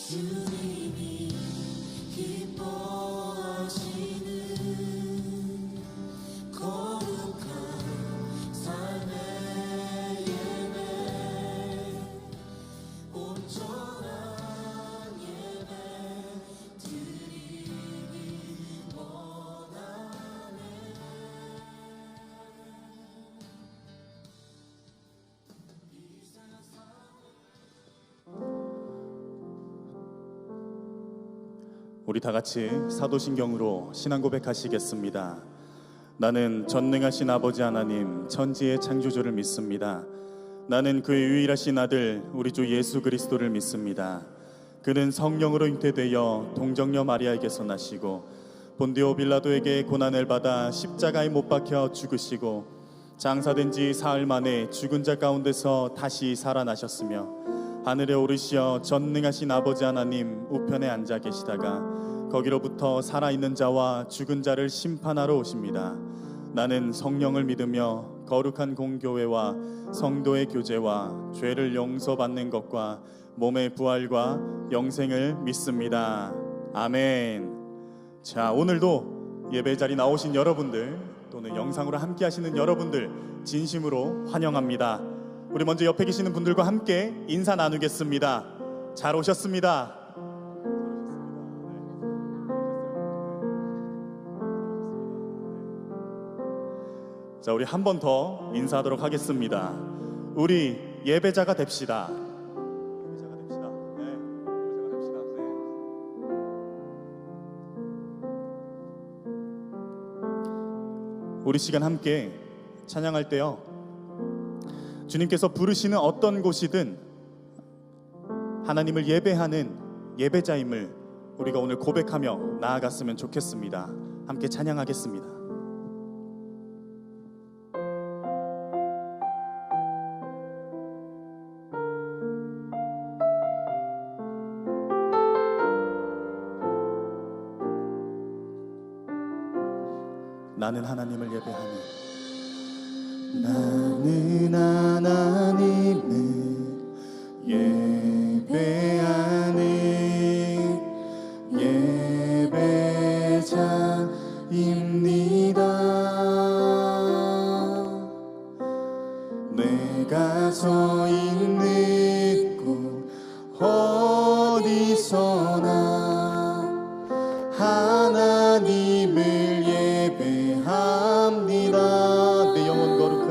주님이 기뻐하시는 거룩한 삶의 예배, 온전한 예배 드리기 원하네. 우리 다 같이 사도신경으로 신앙 고백하시겠습니다. 나는 전능하신 아버지 하나님 천지의 창조주를 믿습니다. 나는 그의 유일하신 아들 우리 주 예수 그리스도를 믿습니다. 그는 성령으로 잉태되어 동정녀 마리아에게서 나시고 본디오 빌라도에게 고난을 받아 십자가에 못 박혀 죽으시고 장사된 지 사흘 만에 죽은 자 가운데서 다시 살아나셨으며 하늘에 오르시어 전능하신 아버지 하나님 우편에 앉아 계시다가 거기로부터 살아있는 자와 죽은 자를 심판하러 오십니다. 나는 성령을 믿으며 거룩한 공교회와 성도의 교제와 죄를 용서받는 것과 몸의 부활과 영생을 믿습니다. 아멘. 자, 오늘도 예배 자리 나오신 여러분들 또는 영상으로 함께 하시는 여러분들 진심으로 환영합니다. 우리 먼저 옆에 계시는 분들과 함께 인사 나누겠습니다. 잘 오셨습니다. 자, 우리 한 번 더 인사하도록 하겠습니다. 우리 예배자가 됩시다. 예배자가 됩시다. 네, 예배자가 됩시다. 네. 우리 시간 함께 찬양할 때요, 주님께서 부르시는 어떤 곳이든 하나님을 예배하는 예배자임을 우리가 오늘 고백하며 나아갔으면 좋겠습니다. 함께 찬양하겠습니다. 나는 하나님을 예배하니 나는 하나님을 예배하는 예배자입니다. 내가 서 있는 곳 어디서나 하나님을 예배합니다. 내 영혼 거룩한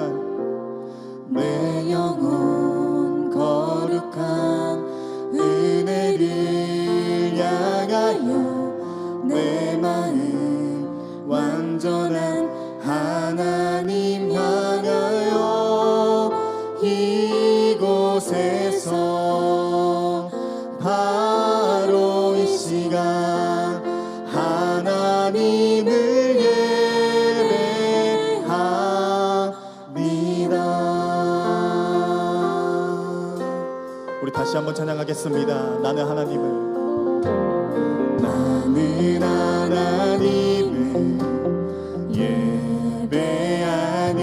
내 영혼 거룩한 은혜를 향하여 내 마음 완전한 하나님 향하여 이곳에서 바로 이 시간 하나님을 예배합니다. 우리 다시 한번 찬양하겠습니다. 나는 하나님을 예배하는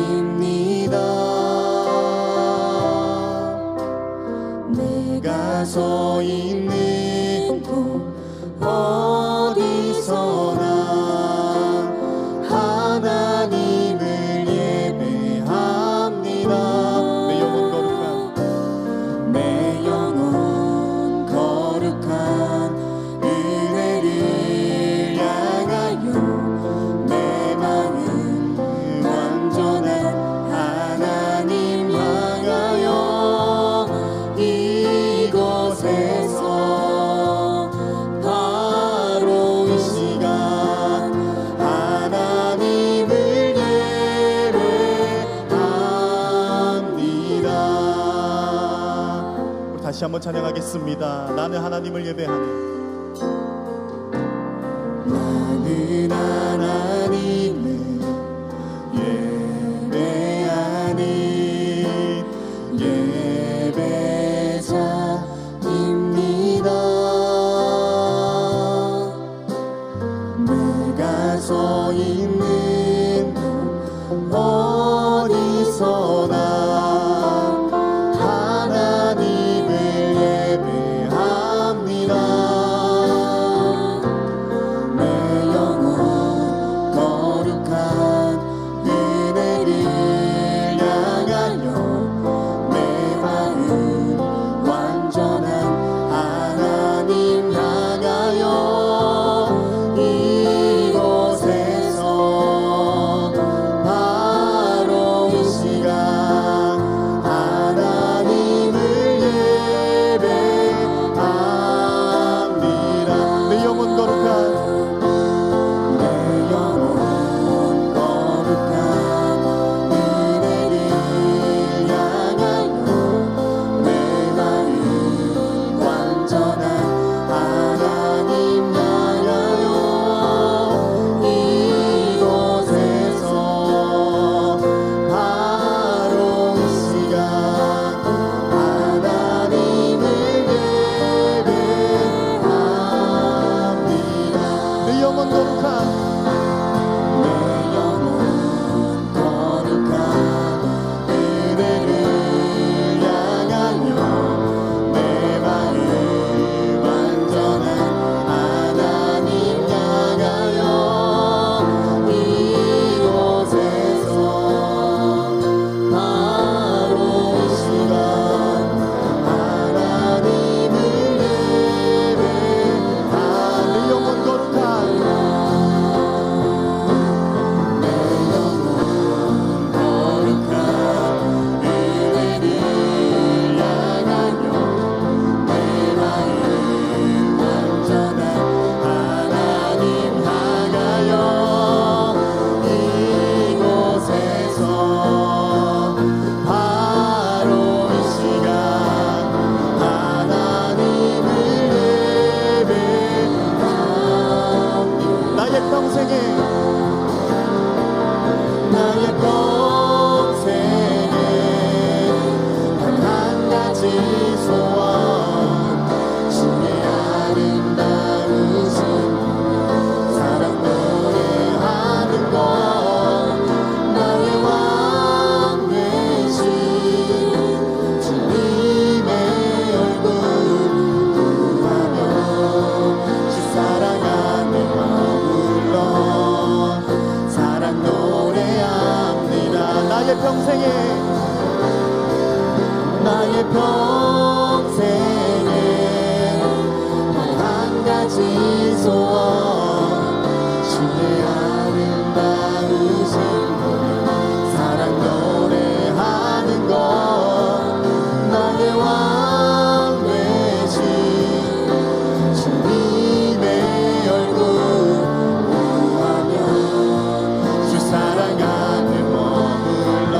예배자입니다. 내가 서 있는 곳 어디서나 하나님을 예배합니다. 내 영혼 거룩한 은혜를 향하여 내 마음 완전한 하나님 향하여 이곳에서 바로 이 시간 하나님을 예배합니다. 우리 다시 한번 찬양하겠습니다. 나는 하나님을 예배하는 나는 하나님을 예배하는 예배자입니다. 내가 서 있는 곳 어디서나 내 영혼 거룩한 그대를 향하여 내 마음 완전한 하나님 향하여 이곳에서 바로 이 시간 하나님을 예배하는 내 영혼 거룩한 내 영혼 거룩한 그대를 향하여 내 마음 완전한 하나님 향하여 이곳에서 바로 이 시간 하나님을 예배합니다. 나의 평생에 나의 평생에 단 한 가지 소원 주의 아름다우신 사랑 노래하는 것 나의 왕 되신 주님의 얼굴 구하며 주 사랑 안에 머물러 사랑 노래합니다. 나의 평생에 나의 평생에 단 한 가지 소원 주의 아름다우신 사랑 노래하는 것 나의 왕 되신 주님의 얼굴 구하며 주 사랑 안에 머물러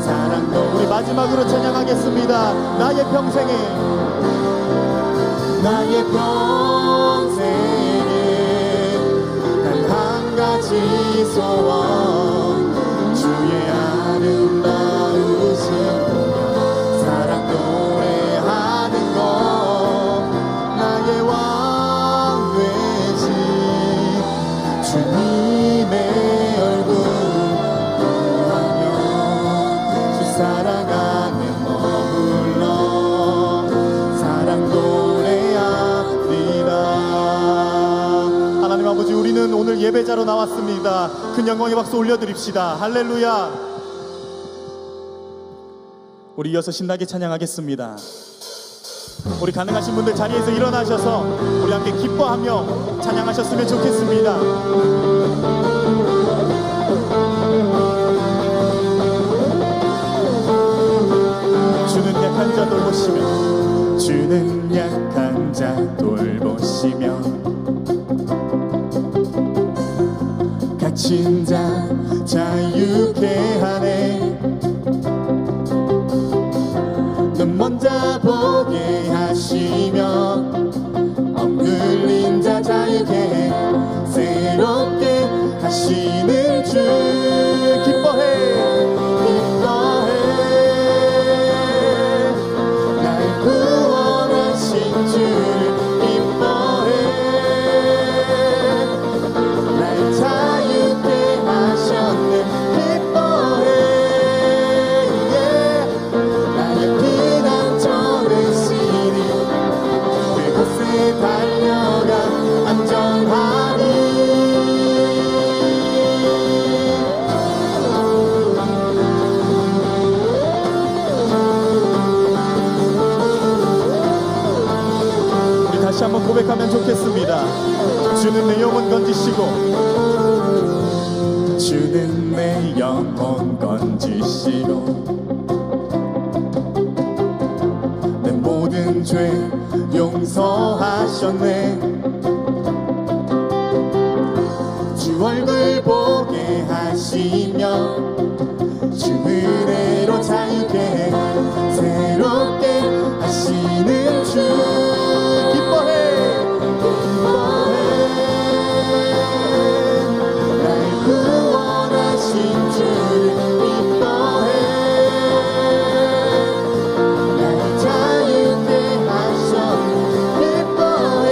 사랑 우리 마지막으로 찬양하겠습니다. 나의 평생에 나의 평생에 단 한 가지 소원 주의 아름다우신 사랑 노래하는 것 나의 왕 되신 주님의 얼굴 구하며 주 사랑 안에 머물러 사랑 노래합니다. 하나님 아버지, 우리는 오늘 예배자로 나왔습니다. 큰 영광의 박수 올려드립시다. 할렐루야. 우리 이어서 신나게 찬양하겠습니다. 우리 가능하신 분들 자리에서 일어나셔서 우리 함께 기뻐하며 찬양하셨으면 좋겠습니다. 주는 약한 자 돌보시며 주는 약한 자 돌보시며 갇힌 자 자유케 하네 눈먼 자 보게 하시며 억눌린 자 자유케 해 새롭게 하시는 주 기뻐해 날 구원하신 주를 기뻐해 날 자유케 하셨네 기뻐해 나의 피난처는 시리 그곳에 달려가 안전하니 다시 한번 고백하면 좋겠습니다. 주는 내 영혼 건지시고 주는 내 영혼 건지시고 내 모든 죄 용서하셨네 주 얼굴 보게 하시며 주 은혜로 자유케 해 새롭게 하시는 주 날 구원하신 주를 기뻐해 날 자유케 하셨네 기뻐해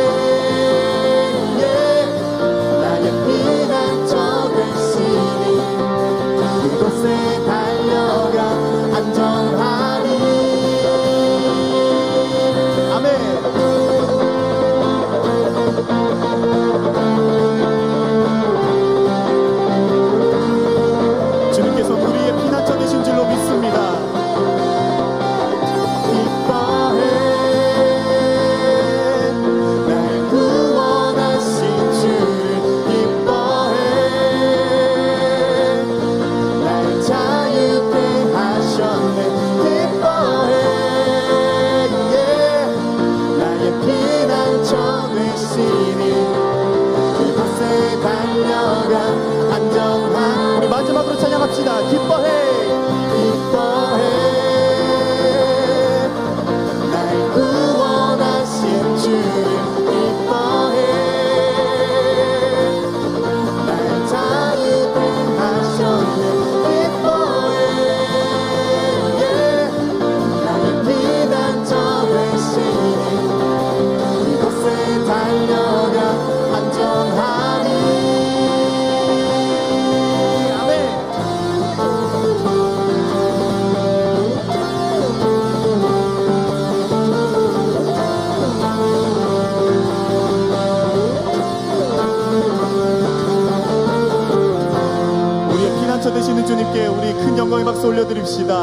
되시는 주님께 우리 큰 영광의 박수 올려드립시다.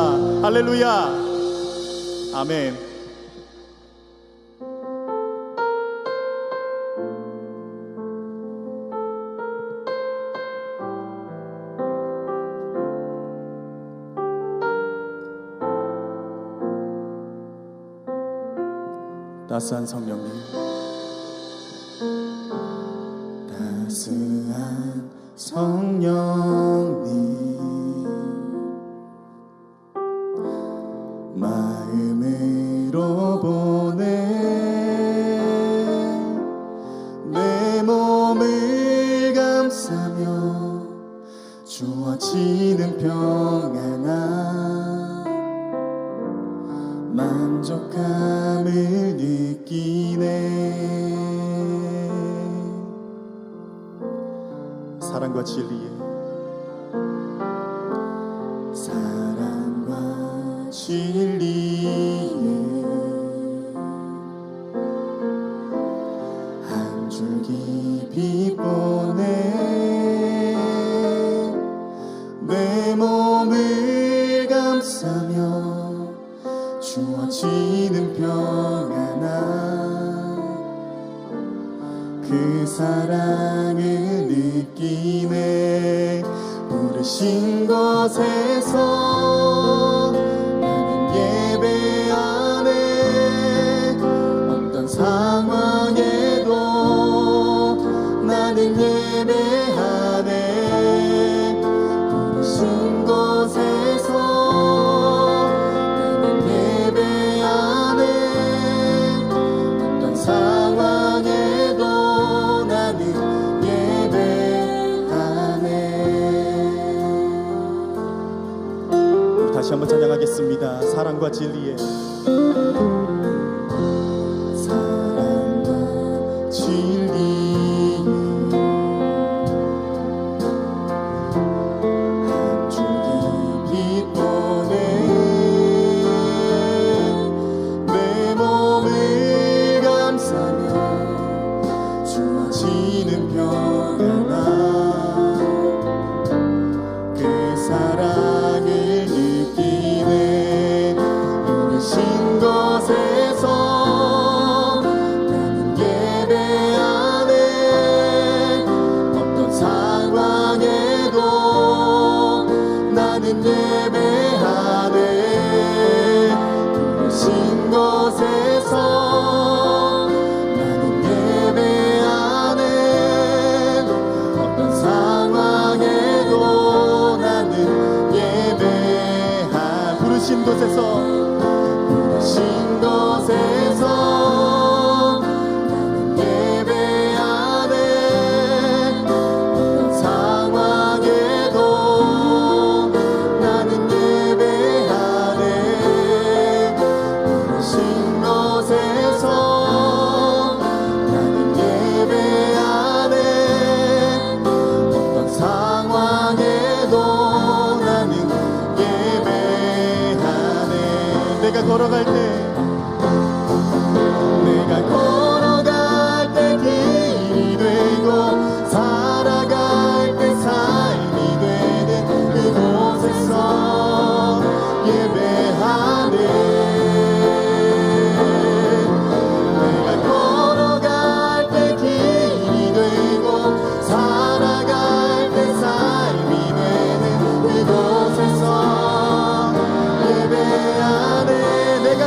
할렐루야. 아멘. 따스한 성령님, 따스한 성령님, 마음으로 보내 내 몸을 감싸며 주어지는 평안함, 만족감을 느끼네. 사랑과 진리에 한 줄기 빛보내 내 몸을 감싸며 주어지는 평안함, 그 사랑을 느끼네. 부르신 곳에서 나는 예배하네. 어떤 상황에도 나는 예배하네. 부르신 곳에서 나는 예배하네. 어떤 상황에도 나는 다시 한번 찬양하겠습니다. 사랑과 진리에 사랑과 진리에 한 줄기 빛보내 내 몸을 감싸며 주어지는 평안함, 그 사랑을 느끼네. 부르신 곳에서 나는 예배하네. 어떤 상황에도 나는 예배하네. 부르신 곳에서 나는 예배하네. 어떤 상황에도 나는 부르신 곳에서 나는 예배하네. 어떤 상황에도 나는 예배하네. 부르신 곳에서 나는 예배하네. 어떤 상황에도 나는 예배하네. 내가 걸어갈 때 길이 되고 살아갈 때 삶이 되는 그곳에서 예배하네. 내가 걸어갈 때 길이 되고 살아갈 때 삶이 되는 그곳에서 예배하네. 내가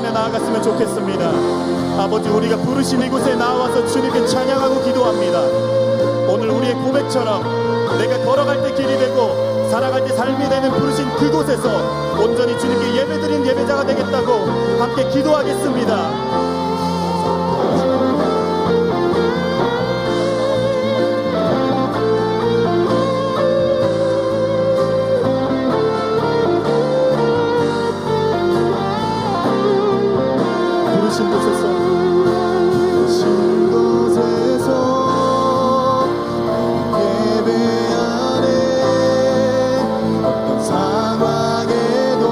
찬양하며 나아갔으면 좋겠습니다. 아버지, 우리가 부르신 이곳에 나와서 주님께 찬양하고 기도합니다. 오늘 우리의 고백처럼 내가 걸어갈 때 길이 되고 살아갈 때 삶이 되는 부르신 그곳에서 온전히 주님께 예배드린 예배자가 되겠다고 함께 기도하겠습니다. 부르신 곳에서 예배하네. 어떤 상황에도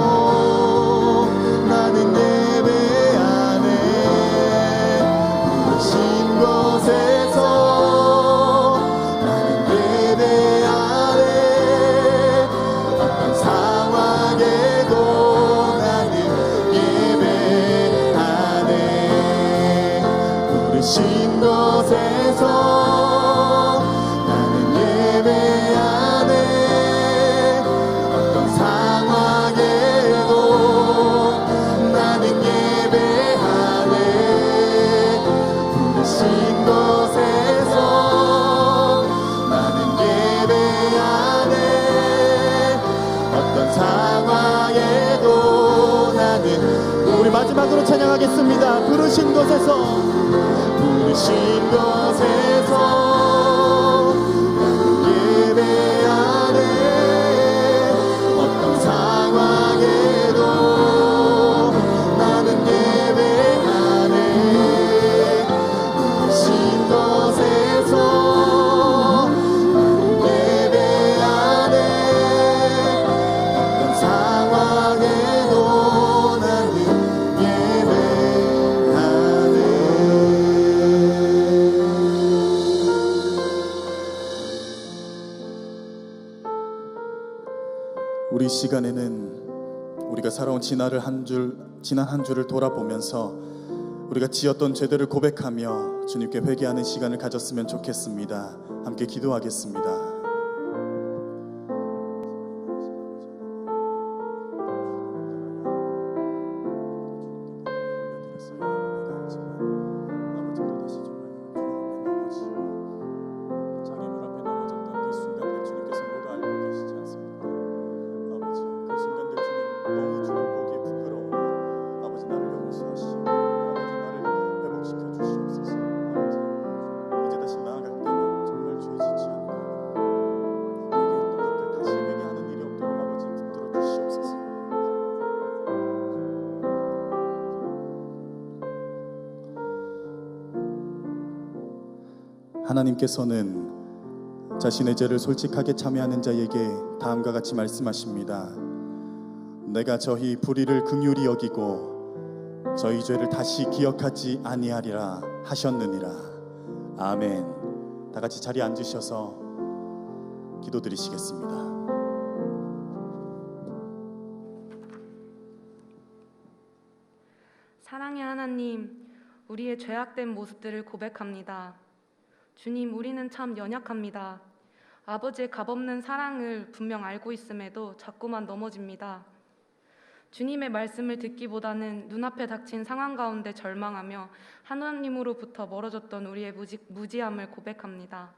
나는 예배하네. 부르신 곳에서 나는 예배하네. 어떤 상황에도 나는 예배하네. 부르신 곳에서 나는 예배하네. 어떤 상황에도 나는 예배하네. 부르신 곳에서 나는 예배하네. 어떤 상황에도 나는. 우리 마지막으로 찬양하겠습니다. 부르신 곳에서 부르신 곳에서 나는 예배하네. 어떤 상황에도 나는 예배하네. 부르신 곳에서 나는 예배하네. 어떤 상황에도 나는 예배하네. 우리 시간에는 우리가 살아온 지난 한 주를 돌아보면서 우리가 지었던 죄들을 고백하며 주님께 회개하는 시간을 가졌으면 좋겠습니다. 함께 기도하겠습니다. 하나님께서는 자신의 죄를 솔직하게 참회하는 자에게 다음과 같이 말씀하십니다. 내가 저희 불의를 긍휼히 여기고 저희 죄를 다시 기억하지 아니하리라 하셨느니라. 아멘. 다 같이 자리에 앉으셔서 기도드리시겠습니다. 사랑의 하나님, 우리의 죄악된 모습들을 고백합니다. 주님, 우리는 참 연약합니다. 아버지의 값없는 사랑을 분명 알고 있음에도 자꾸만 넘어집니다. 주님의 말씀을 듣기보다는 눈앞에 닥친 상황 가운데 절망하며 하나님으로부터 멀어졌던 우리의 무지함을 고백합니다.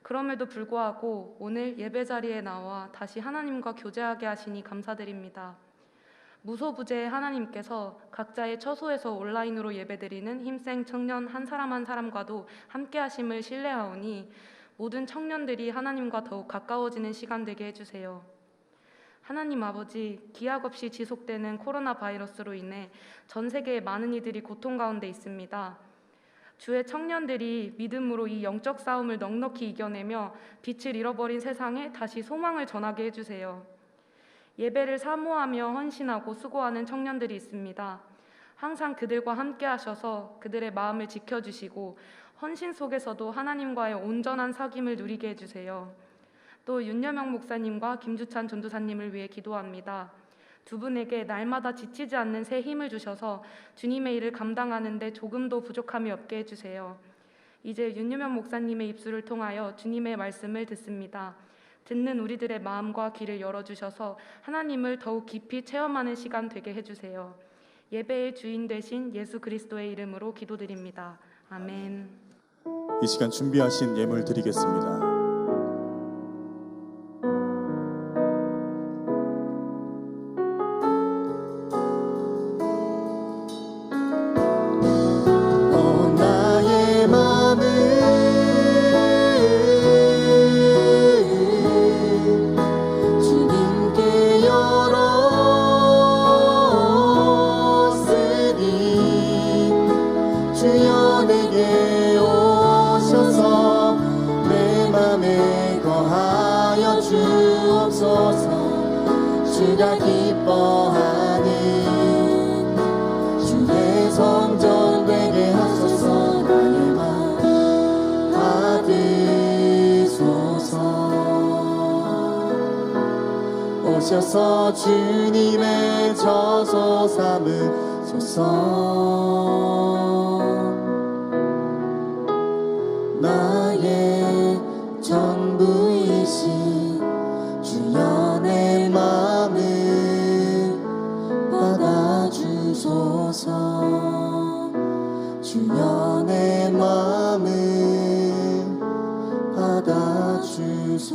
그럼에도 불구하고 오늘 예배 자리에 나와 다시 하나님과 교제하게 하시니 감사드립니다. 무소부재의 하나님께서 각자의 처소에서 온라인으로 예배드리는 힘센 청년 한 사람 한 사람과도 함께 하심을 신뢰하오니 모든 청년들이 하나님과 더욱 가까워지는 시간 되게 해주세요. 하나님 아버지, 기약 없이 지속되는 코로나 바이러스로 인해 전 세계의 많은 이들이 고통 가운데 있습니다. 주의 청년들이 믿음으로 이 영적 싸움을 넉넉히 이겨내며 빛을 잃어버린 세상에 다시 소망을 전하게 해주세요. 예배를 사모하며 헌신하고 수고하는 청년들이 있습니다. 항상 그들과 함께 하셔서 그들의 마음을 지켜주시고 헌신 속에서도 하나님과의 온전한 사귐을 누리게 해주세요. 또 윤여명 목사님과 김주찬 전도사님을 위해 기도합니다. 두 분에게 날마다 지치지 않는 새 힘을 주셔서 주님의 일을 감당하는 데 조금도 부족함이 없게 해주세요. 이제 윤여명 목사님의 입술을 통하여 주님의 말씀을 듣습니다. 듣는 우리들의 마음과 귀를 열어주셔서 하나님을 더욱 깊이 체험하는 시간 되게 해주세요. 예배의 주인 되신 예수 그리스도의 이름으로 기도드립니다. 아멘. 이 시간 준비하신 예물 드리겠습니다. 나의 맘을 주님께 열었으니 주여 내게 오셔서 내 맘에 거하여 주옵소서. 주가 기뻐하는 주의 성전 되게 하소서. 나의 맘 받으소서. 오셔서 주님의 저소 삼으소서. 나의 전부이신 주여 내 맘을 받아주소서. 주여 내 맘을 받아주소서.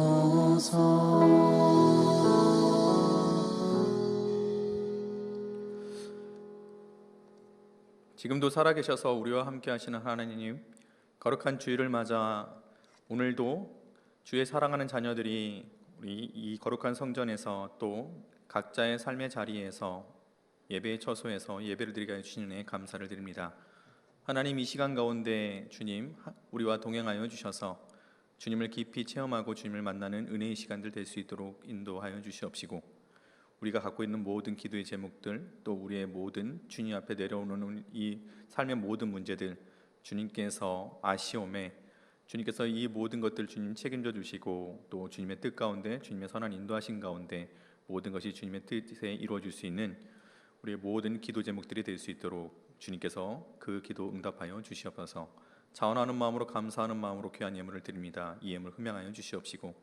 지금도 살아계셔서 우리와 함께 하시는 하나님, 거룩한 주일을 맞아 오늘도 주의 사랑하는 자녀들이 우리 이 거룩한 성전에서 또 각자의 삶의 자리에서 예배의 처소에서 예배를 드리게 해주신 은혜에 감사를 드립니다. 하나님, 이 시간 가운데 주님 우리와 동행하여 주셔서 주님을 깊이 체험하고 주님을 만나는 은혜의 시간들 될 수 있도록 인도하여 주시옵시고, 우리가 갖고 있는 모든 기도의 제목들, 또 우리의 모든 주님 앞에 내려오는 이 삶의 모든 문제들 주님께서 아시오매 주님께서 이 모든 것들 주님 책임져 주시고, 또 주님의 뜻 가운데 주님의 선한 인도하신 가운데 모든 것이 주님의 뜻에 이루어질 수 있는 우리의 모든 기도 제목들이 될 수 있도록 주님께서 그 기도 응답하여 주시옵소서. 자원하는 마음으로 감사하는 마음으로 귀한 예물을 드립니다. 이 예물 흠양하여 주시옵시고,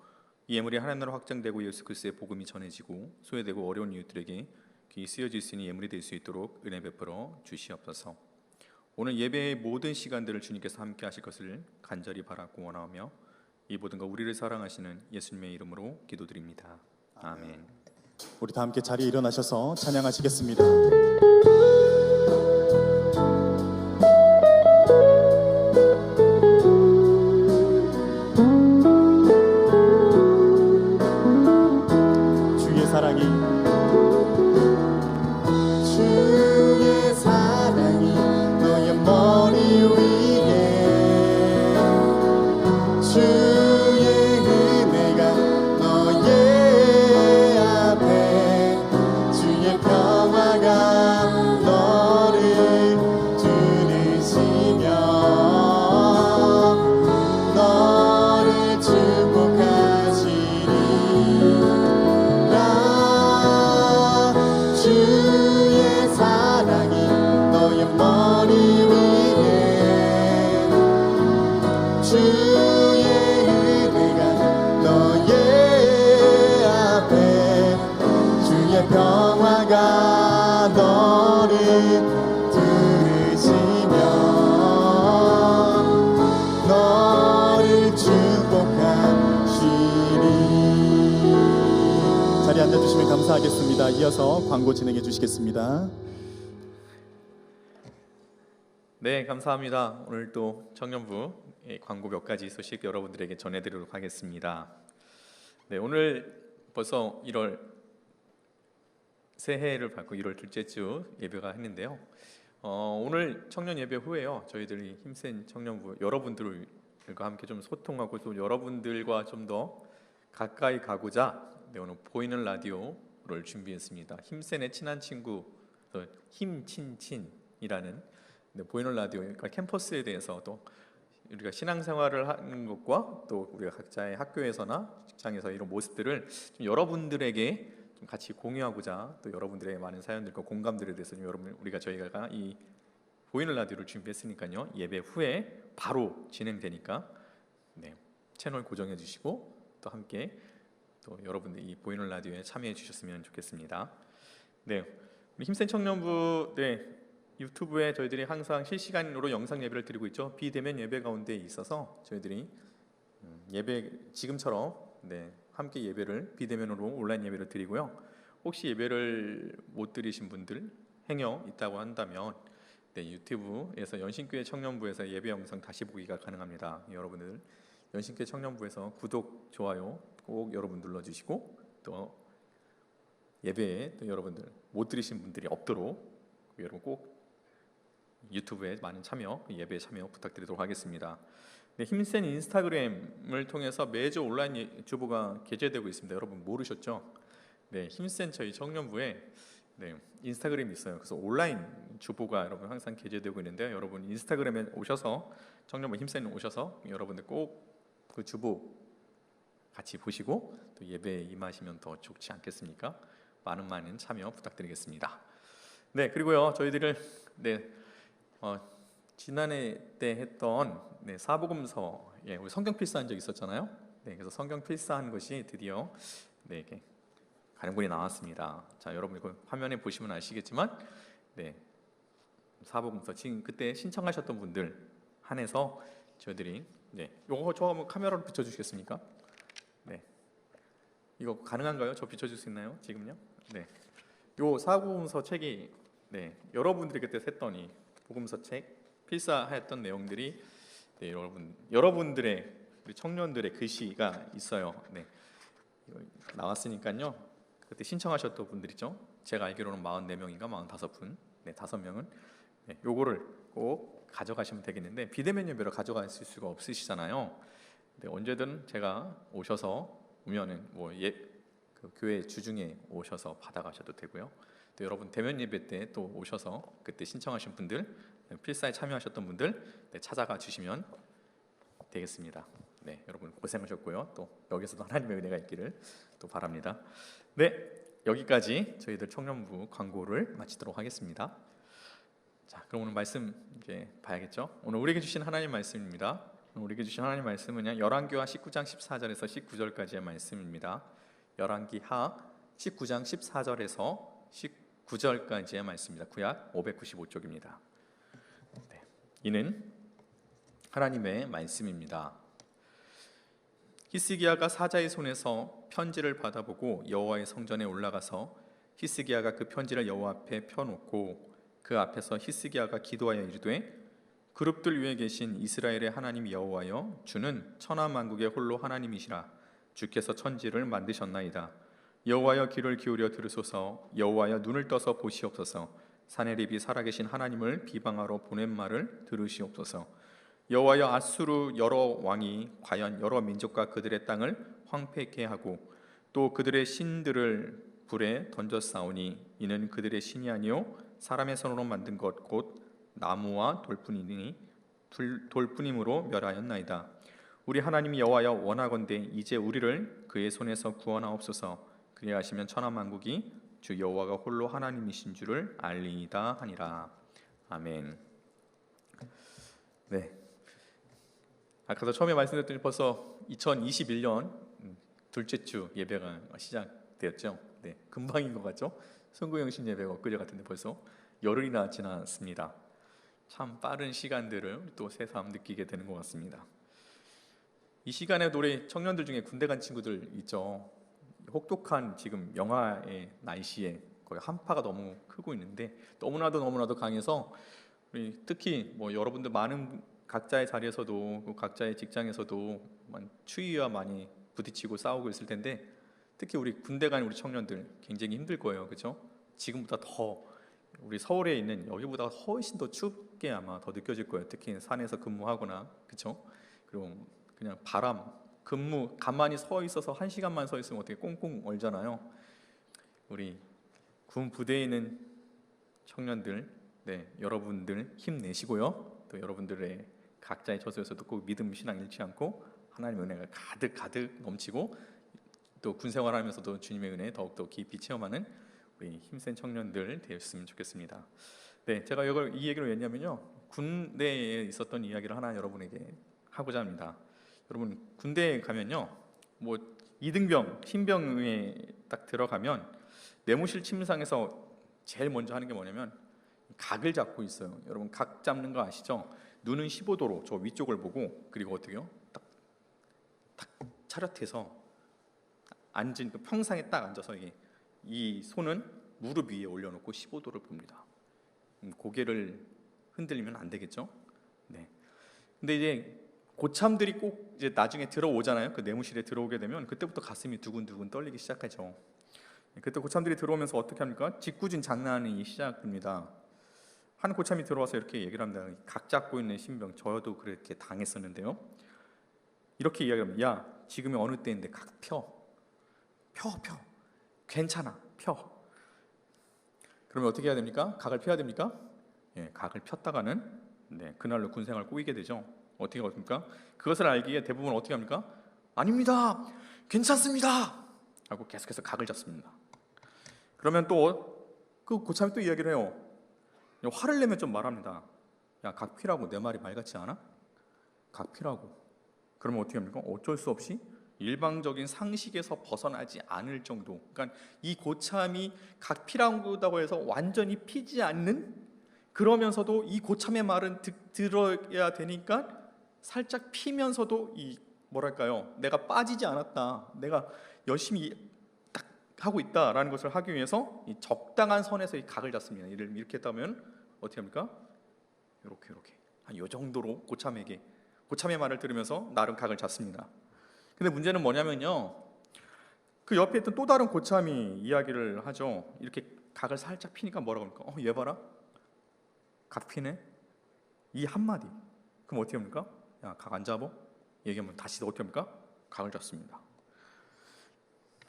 이 예물이 하나님 나라 확장되고 예수 그리스도의 복음이 전해지고 소외되고 어려운 이웃들에게 귀히 쓰여질 수 있는 예물이 될 수 있도록 은혜 베풀어 주시옵소서. 오늘 예배의 모든 시간들을 주님께서 함께 하실 것을 간절히 바라고 원하며 이 모든 것 우리를 사랑하시는 예수님의 이름으로 기도드립니다. 아멘. 우리 다 함께 자리에 일어나셔서 찬양하시겠습니다. 주의 사랑이 너의 머리 위에 주의 은혜가 너의 앞에 주의 평화가 너를 두르시며 너를 축복하시리라. 주의 사랑이 너의 머리 위에 주의 은혜가 너의 앞에 주의 평화가 너를 들으시며 너를 축복하시리. 자리에 앉아주시면 감사하겠습니다. 이어서 광고 진행해 주시겠습니다. 네, 감사합니다. 오늘 또 청년부 광고 몇 가지 소식 여러분들에게 전해드리도록 하겠습니다. 네, 오늘 벌써 1월 새해를 밟고 1월 둘째 주 예배가 했는데요. 오늘 청년 예배 후에요, 저희들이 힘센 청년부 여러분들과 함께 좀 소통하고 또 여러분들과 좀 더 가까이 가고자 오늘 보이는 라디오를 준비했습니다. 힘센의 친한 친구, 힘친친이라는 보이는 라디오, 그러니까 캠퍼스에 대해서 또 우리가 신앙생활을 하는 것과 또 우리가 각자의 학교에서나 직장에서 이런 모습들을 좀 여러분들에게 좀 같이 공유하고자, 또 여러분들의 많은 사연들과 공감들에 대해서 좀 저희가 이 보이는 라디오를 준비했으니까요, 예배 후에 바로 진행되니까 채널 고정해 주시고 또 함께 또 여러분들 이 보이는 라디오에 참여해 주셨으면 좋겠습니다. 네, 우리 힘센 청년부 유튜브에 저희들이 항상 실시간으로 영상 예배를 드리고 있죠. 비대면 예배 가운데 있어서 저희들이 예배 지금처럼 함께 예배를 비대면으로 온라인 예배를 드리고요. 혹시 예배를 못 드리신 분들 행여 있다고 한다면 유튜브에서 연신교회 청년부에서 예배 영상 다시 보기가 가능합니다. 여러분들 연신교회 청년부에서 구독, 좋아요 꼭 여러분 눌러주시고 또 예배에 또 여러분들 못 들으신 분들이 없도록 여러분 꼭 유튜브에 많은 참여, 예배에 참여 부탁드리도록 하겠습니다. 힘센 인스타그램을 통해서 매주 온라인 주보가 게재되고 있습니다. 여러분 모르셨죠? 힘센 저희 청년부에 인스타그램이 있어요. 그래서 온라인 주보가 여러분 항상 게재되고 있는데요. 여러분 인스타그램에 오셔서 청년부 힘센 오셔서 여러분들 꼭 그 주보 같이 보시고 또 예배에 임하시면 더 좋지 않겠습니까? 많은 참여 부탁드리겠습니다. 그리고요 저희들을 지난해 때 했던 사복음서 우리 성경 필사한 적 있었잖아요. 그래서 성경 필사한 것이 드디어 이렇게 가령분이 나왔습니다. 자, 여러분 이거 화면에 보시면 아시겠지만 사복음서 지금 그때 신청하셨던 분들 한해서 저희들이 요거 저 한번 카메라로 비춰주시겠습니까? 이거 가능한가요? 저 비춰줄 수 있나요? 지금요? 요 사복음서 책이 여러분들이 그때 했더니 복음서 책 필사하였던 내용들이 여러분들의 우리 청년들의 글씨가 있어요. 이거 나왔으니까요. 그때 신청하셨던 분들이죠. 제가 알기로는 44명인가 45분, 5명은 요거를 꼭 가져가시면 되겠는데 비대면 예배로 가져가실 수가 없으시잖아요. 언제든 제가 오면은 그 교회 주중에 오셔서 받아가셔도 되고요. 또 여러분 대면 예배 때 또 오셔서 그때 신청하신 분들 필사에 참여하셨던 분들 찾아가 주시면 되겠습니다. 여러분 고생하셨고요. 또 여기서도 하나님의 은혜가 있기를 또 바랍니다. 여기까지 저희들 청년부 광고를 마치도록 하겠습니다. 자, 그럼 오늘 말씀 이제 봐야겠죠? 오늘 우리에게 주신 하나님 말씀입니다. 오늘 우리에게 주신 하나님 말씀은요 열왕기하 19장 14절에서 19절까지의 말씀입니다. 열왕기하 19장 14절에서 19절까지의 말씀입니다. 구약 595쪽입니다. 이는 하나님의 말씀입니다. 히스기야가 사자의 손에서 편지를 받아보고 여호와의 성전에 올라가서 히스기야가 그 편지를 여호와 앞에 펴놓고 그 앞에서 히스기야가 기도하여 이르되 그룹들 위에 계신 이스라엘의 하나님 여호와여 주는 천하 만국의 홀로 하나님이시라. 주께서 천지를 만드셨나이다. 여호와여 귀를 기울여 들으소서. 여호와여 눈을 떠서 보시옵소서. 사네립이 살아계신 하나님을 비방하러 보낸 말을 들으시옵소서. 여호와여 아수르 여러 왕이 과연 여러 민족과 그들의 땅을 황폐케 하고 또 그들의 신들을 불에 던졌사오니 이는 그들의 신이 아니요 사람의 손으로 만든 것 곧 나무와 돌뿐이므로 멸하였나이다. 우리 하나님 여호와여 원하건대 이제 우리를 그의 손에서 구원하옵소서. 그리하시면 천하 만국이 주 여호와가 홀로 하나님이신 줄을 알리이다 하니라. 아멘. 아까도 처음에 말씀드렸더니 벌써 2021년 둘째 주 예배가 시작되었죠. 금방인 것 같죠? 성구영신 예배가 엊그제 같은데 벌써 열흘이나 지났습니다. 참 빠른 시간들을 또 새삼 느끼게 되는 것 같습니다. 이 시간에도 우리 청년들 중에 군대 간 친구들 있죠. 혹독한 지금 영하의 날씨에 거의 한파가 너무 크고 있는데 너무나도 강해서 우리 특히 여러분들 많은 각자의 자리에서도 각자의 직장에서도 추위와 많이 부딪히고 싸우고 있을 텐데 특히 우리 군대 간 우리 청년들 굉장히 힘들 거예요. 그렇죠? 지금보다 더 우리 서울에 있는 여기보다 훨씬 더 춥게 아마 더 느껴질 거예요. 특히 산에서 근무하거나 그렇죠? 그리고 그냥 바람 근무 가만히 서 있어서 1시간만 서 있으면 어떻게 꽁꽁 얼잖아요. 우리 군 부대에 있는 청년들 여러분들 힘내시고요. 또 여러분들의 각자의 저소에서도 꼭 믿음 신앙 잃지 않고 하나님의 은혜가 가득 넘치고 또 군 생활하면서도 주님의 은혜 더욱더 깊이 체험하는 우리 힘센 청년들 되었으면 좋겠습니다. 제가 이 얘기를 왜냐면요 군대에 있었던 이야기를 하나 여러분에게 하고자 합니다. 여러분 군대에 가면요 이등병 흰병에 딱 들어가면 내무실 침상에서 제일 먼저 하는 게 뭐냐면 각을 잡고 있어요. 여러분 각 잡는 거 아시죠? 눈은 15도로 저 위쪽을 보고, 그리고 어떻게요? 딱 차렷해서 앉은 그 평상에 딱 앉아서 이 손은 무릎 위에 올려놓고 15도를 봅니다. 고개를 흔들리면 안 되겠죠? 네. 근데 이제 고참들이 꼭 이제 나중에 들어오잖아요. 그 내무실에 들어오게 되면 그때부터 가슴이 두근두근 떨리기 시작하죠. 그때 고참들이 들어오면서 어떻게 합니까? 짓궂은 장난이 시작됩니다. 한 고참이 들어와서 이렇게 얘기를 합니다. 각 잡고 있는 신병, 저도 그렇게 당했었는데요. 이렇게 이야기합니다. 야, 지금이 어느 때인데 각 펴. 괜찮아, 펴. 그러면 어떻게 해야 됩니까? 각을 펴야 됩니까? 예, 각을 폈다가는 그날로 군생활 꼬이게 되죠. 어떻게 합니까? 그것을 알기에 대부분 어떻게 합니까? 아닙니다, 괜찮습니다 하고 계속해서 각을 잡습니다. 그러면 또 그 고참이 또 이야기를 해요. 화를 내면 좀 말합니다. 야, 각 피라고. 내 말이 말 같지 않아? 각 피라고. 그러면 어떻게 합니까? 어쩔 수 없이 일방적인 상식에서 벗어나지 않을 정도. 그러니까 이 고참이 각 피라고 해서 완전히 피지 않는, 그러면서도 이 고참의 말은 들어야 되니까 살짝 피면서도 이 뭐랄까요? 내가 빠지지 않았다. 내가 열심히 딱 하고 있다라는 것을 하기 위해서 이 적당한 선에서 이 각을 잡습니다. 이렇게 했다면 어떻게 합니까? 이렇게 이 정도로 고참의 말을 들으면서 나름 각을 잡습니다. 근데 문제는 뭐냐면요, 그 옆에 있던 또 다른 고참이 이야기를 하죠. 이렇게 각을 살짝 피니까 뭐라고 합니까? 얘 봐라, 각 피네. 이 한마디. 그럼 어떻게 합니까? 야, 각 안 잡어? 얘기하면 다시 어떻게 합니까? 각을 잡습니다.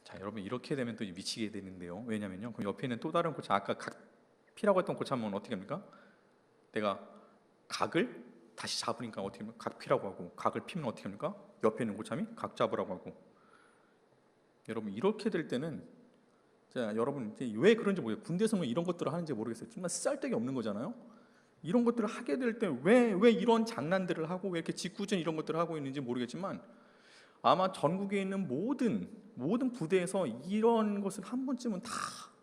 자, 여러분 이렇게 되면 또 미치게 되는데요. 왜냐면요, 그럼 옆에 있는 또 다른 고참, 아까 각 피라고 했던 고참은 어떻게 합니까? 내가 각을 다시 잡으니까 어떻게 합니까? 각 피라고 하고, 각을 피면 어떻게 합니까? 옆에 있는 고참이 각 잡으라고 하고. 여러분 이렇게 될 때는, 자, 여러분 왜 그런지 모르겠어요. 군대에서 왜 이런 것들을 하는지 모르겠어요. 정말 쓸데기 없는 거잖아요. 이런 것들을 하게 될 때 왜 이런 장난들을 하고 왜 이렇게 짓궂은 이런 것들을 하고 있는지 모르겠지만, 아마 전국에 있는 모든 부대에서 이런 것은 한 번쯤은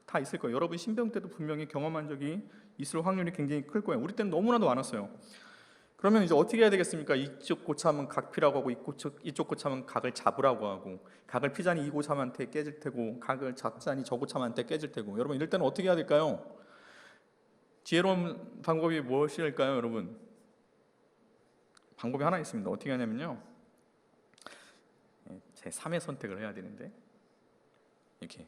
다 있을 거예요. 여러분 신병 때도 분명히 경험한 적이 있을 확률이 굉장히 클 거예요. 우리 때는 너무나도 많았어요. 그러면 이제 어떻게 해야 되겠습니까? 이쪽 고참은 각 피라고 하고 이쪽 고참은 각을 잡으라고 하고, 각을 피자니 이 고참한테 깨질 테고, 각을 잡자니 저 고참한테 깨질 테고. 여러분 이럴 때는 어떻게 해야 될까요? 지혜로운 방법이 무엇일까요, 여러분? 방법이 하나 있습니다. 어떻게 하냐면요, 제 3의 선택을 해야 되는데, 이렇게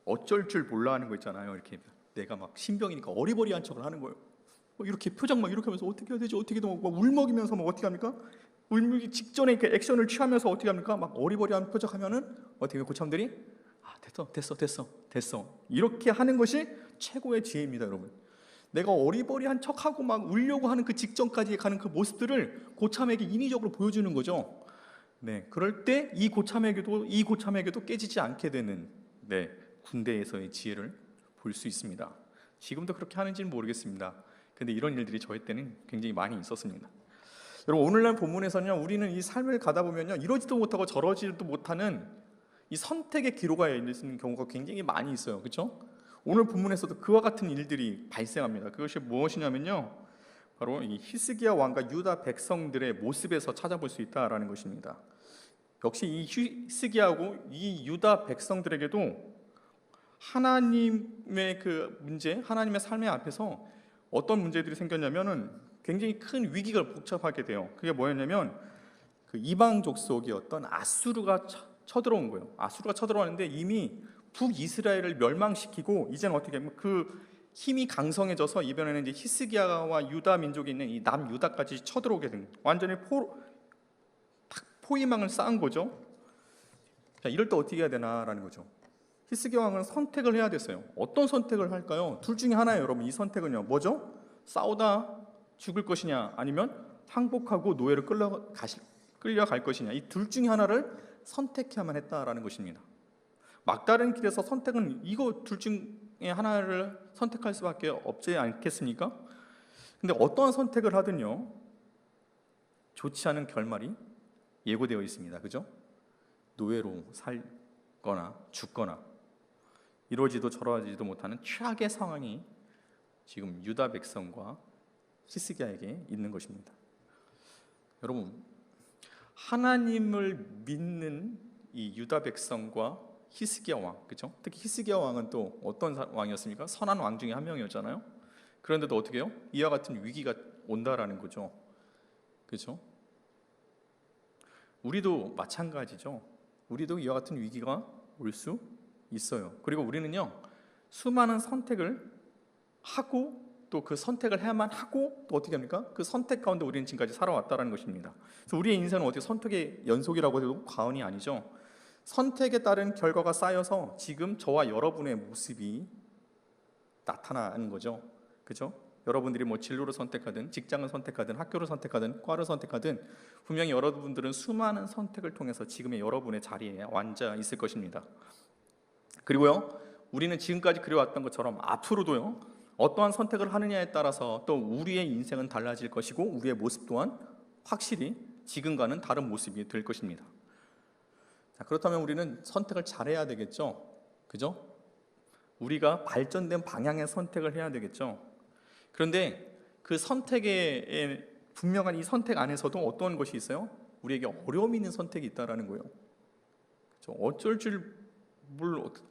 어쩔 줄 몰라 하는 거 있잖아요. 이렇게 내가 막 신병이니까 어리버리한 척을 하는 거예요. 이렇게 표정 막 이렇게 하면서 어떻게 해야 되지? 어떻게 막 울먹이면서 막 어떻게 합니까? 울먹이 직전에 이렇게 액션을 취하면서 어떻게 합니까? 막 어리버리한 표정하면은 어떻게 고참들이 됐어 이렇게 하는 것이 최고의 지혜입니다, 여러분. 내가 어리버리한 척하고 막 울려고 하는 그 직전까지 가는 그 모습들을 고참에게 인위적으로 보여주는 거죠. 네, 그럴 때 이 고참에게도 깨지지 않게 되는 군대에서의 지혜를 볼 수 있습니다. 지금도 그렇게 하는지는 모르겠습니다. 근데 이런 일들이 저희 때는 굉장히 많이 있었습니다. 여러분 오늘날 본문에서는요, 우리는 이 삶을 가다 보면요, 이러지도 못하고 저러지도 못하는 이 선택의 기로가 있는 경우가 굉장히 많이 있어요. 그렇죠? 오늘 본문에서도 그와 같은 일들이 발생합니다. 그것이 무엇이냐면요, 바로 이 히스기야 왕과 유다 백성들의 모습에서 찾아볼 수 있다라는 것입니다. 역시 이 히스기야하고 이 유다 백성들에게도 하나님의 그 문제, 하나님의 삶의 앞에서 어떤 문제들이 생겼냐면은 굉장히 큰 위기가 복잡하게 돼요. 그게 뭐였냐면 그 이방 족속이었던 아수르가 쳐들어온 거예요. 아수르가 쳐들어왔는데 이미 북이스라엘을 멸망시키고, 이제는 어떻게 하면 그 힘이 강성해져서 이번에는 이제 히스기야와 유다 민족이 있는 이 남유다까지 쳐들어오게 된, 완전히 포위망을 쌓은 거죠. 자, 이럴 때 어떻게 해야 되나라는 거죠. 히스기야 왕은 선택을 해야 됐어요. 어떤 선택을 할까요? 둘 중에 하나예요, 여러분. 이 선택은요, 뭐죠? 싸우다 죽을 것이냐, 아니면 항복하고 노예로 끌려갈 것이냐, 이 둘 중에 하나를 선택해야만 했다라는 것입니다. 막다른 길에서 선택은 이거 둘 중에 하나를 선택할 수밖에 없지 않겠습니까? 근데 어떠한 선택을 하든요, 좋지 않은 결말이 예고되어 있습니다. 그죠? 노예로 살거나 죽거나. 이루어지도 저루어지지도 못하는 최악의 상황이 지금 유다 백성과 히스기야에게 있는 것입니다. 여러분, 하나님을 믿는 이 유다 백성과 히스기야 왕, 그렇죠? 특히 히스기야 왕은 또 어떤 왕이었습니까? 선한 왕 중에 한 명이었잖아요. 그런데도 어떻게 해요? 이와 같은 위기가 온다라는 거죠. 그렇죠? 우리도 마찬가지죠. 우리도 이와 같은 위기가 올 수 있어요. 그리고 우리는요, 수많은 선택을 하고 또 그 선택을 해야만 하고 또 어떻게 합니까? 그 선택 가운데 우리는 지금까지 살아왔다는 것입니다. 그래서 우리의 인생은 어떻게 선택의 연속이라고 해도 과언이 아니죠. 선택에 따른 결과가 쌓여서 지금 저와 여러분의 모습이 나타나는 거죠. 그죠? 여러분들이 뭐 진로를 선택하든 직장을 선택하든 학교를 선택하든 과를 선택하든 분명히 여러분들은 수많은 선택을 통해서 지금의 여러분의 자리에 앉아 있을 것입니다. 그리고요, 우리는 지금까지 그려왔던 것처럼 앞으로도요, 어떠한 선택을 하느냐에 따라서 또 우리의 인생은 달라질 것이고 우리의 모습 또한 확실히 지금과는 다른 모습이 될 것입니다. 자, 그렇다면 우리는 선택을 잘해야 되겠죠. 그죠? 우리가 발전된 방향의 선택을 해야 되겠죠. 그런데 그 선택에 분명한 이 선택 안에서도 어떤 것이 있어요? 우리에게 어려움이 있는 선택이 있다라는 거예요. 그렇죠? 어쩔 줄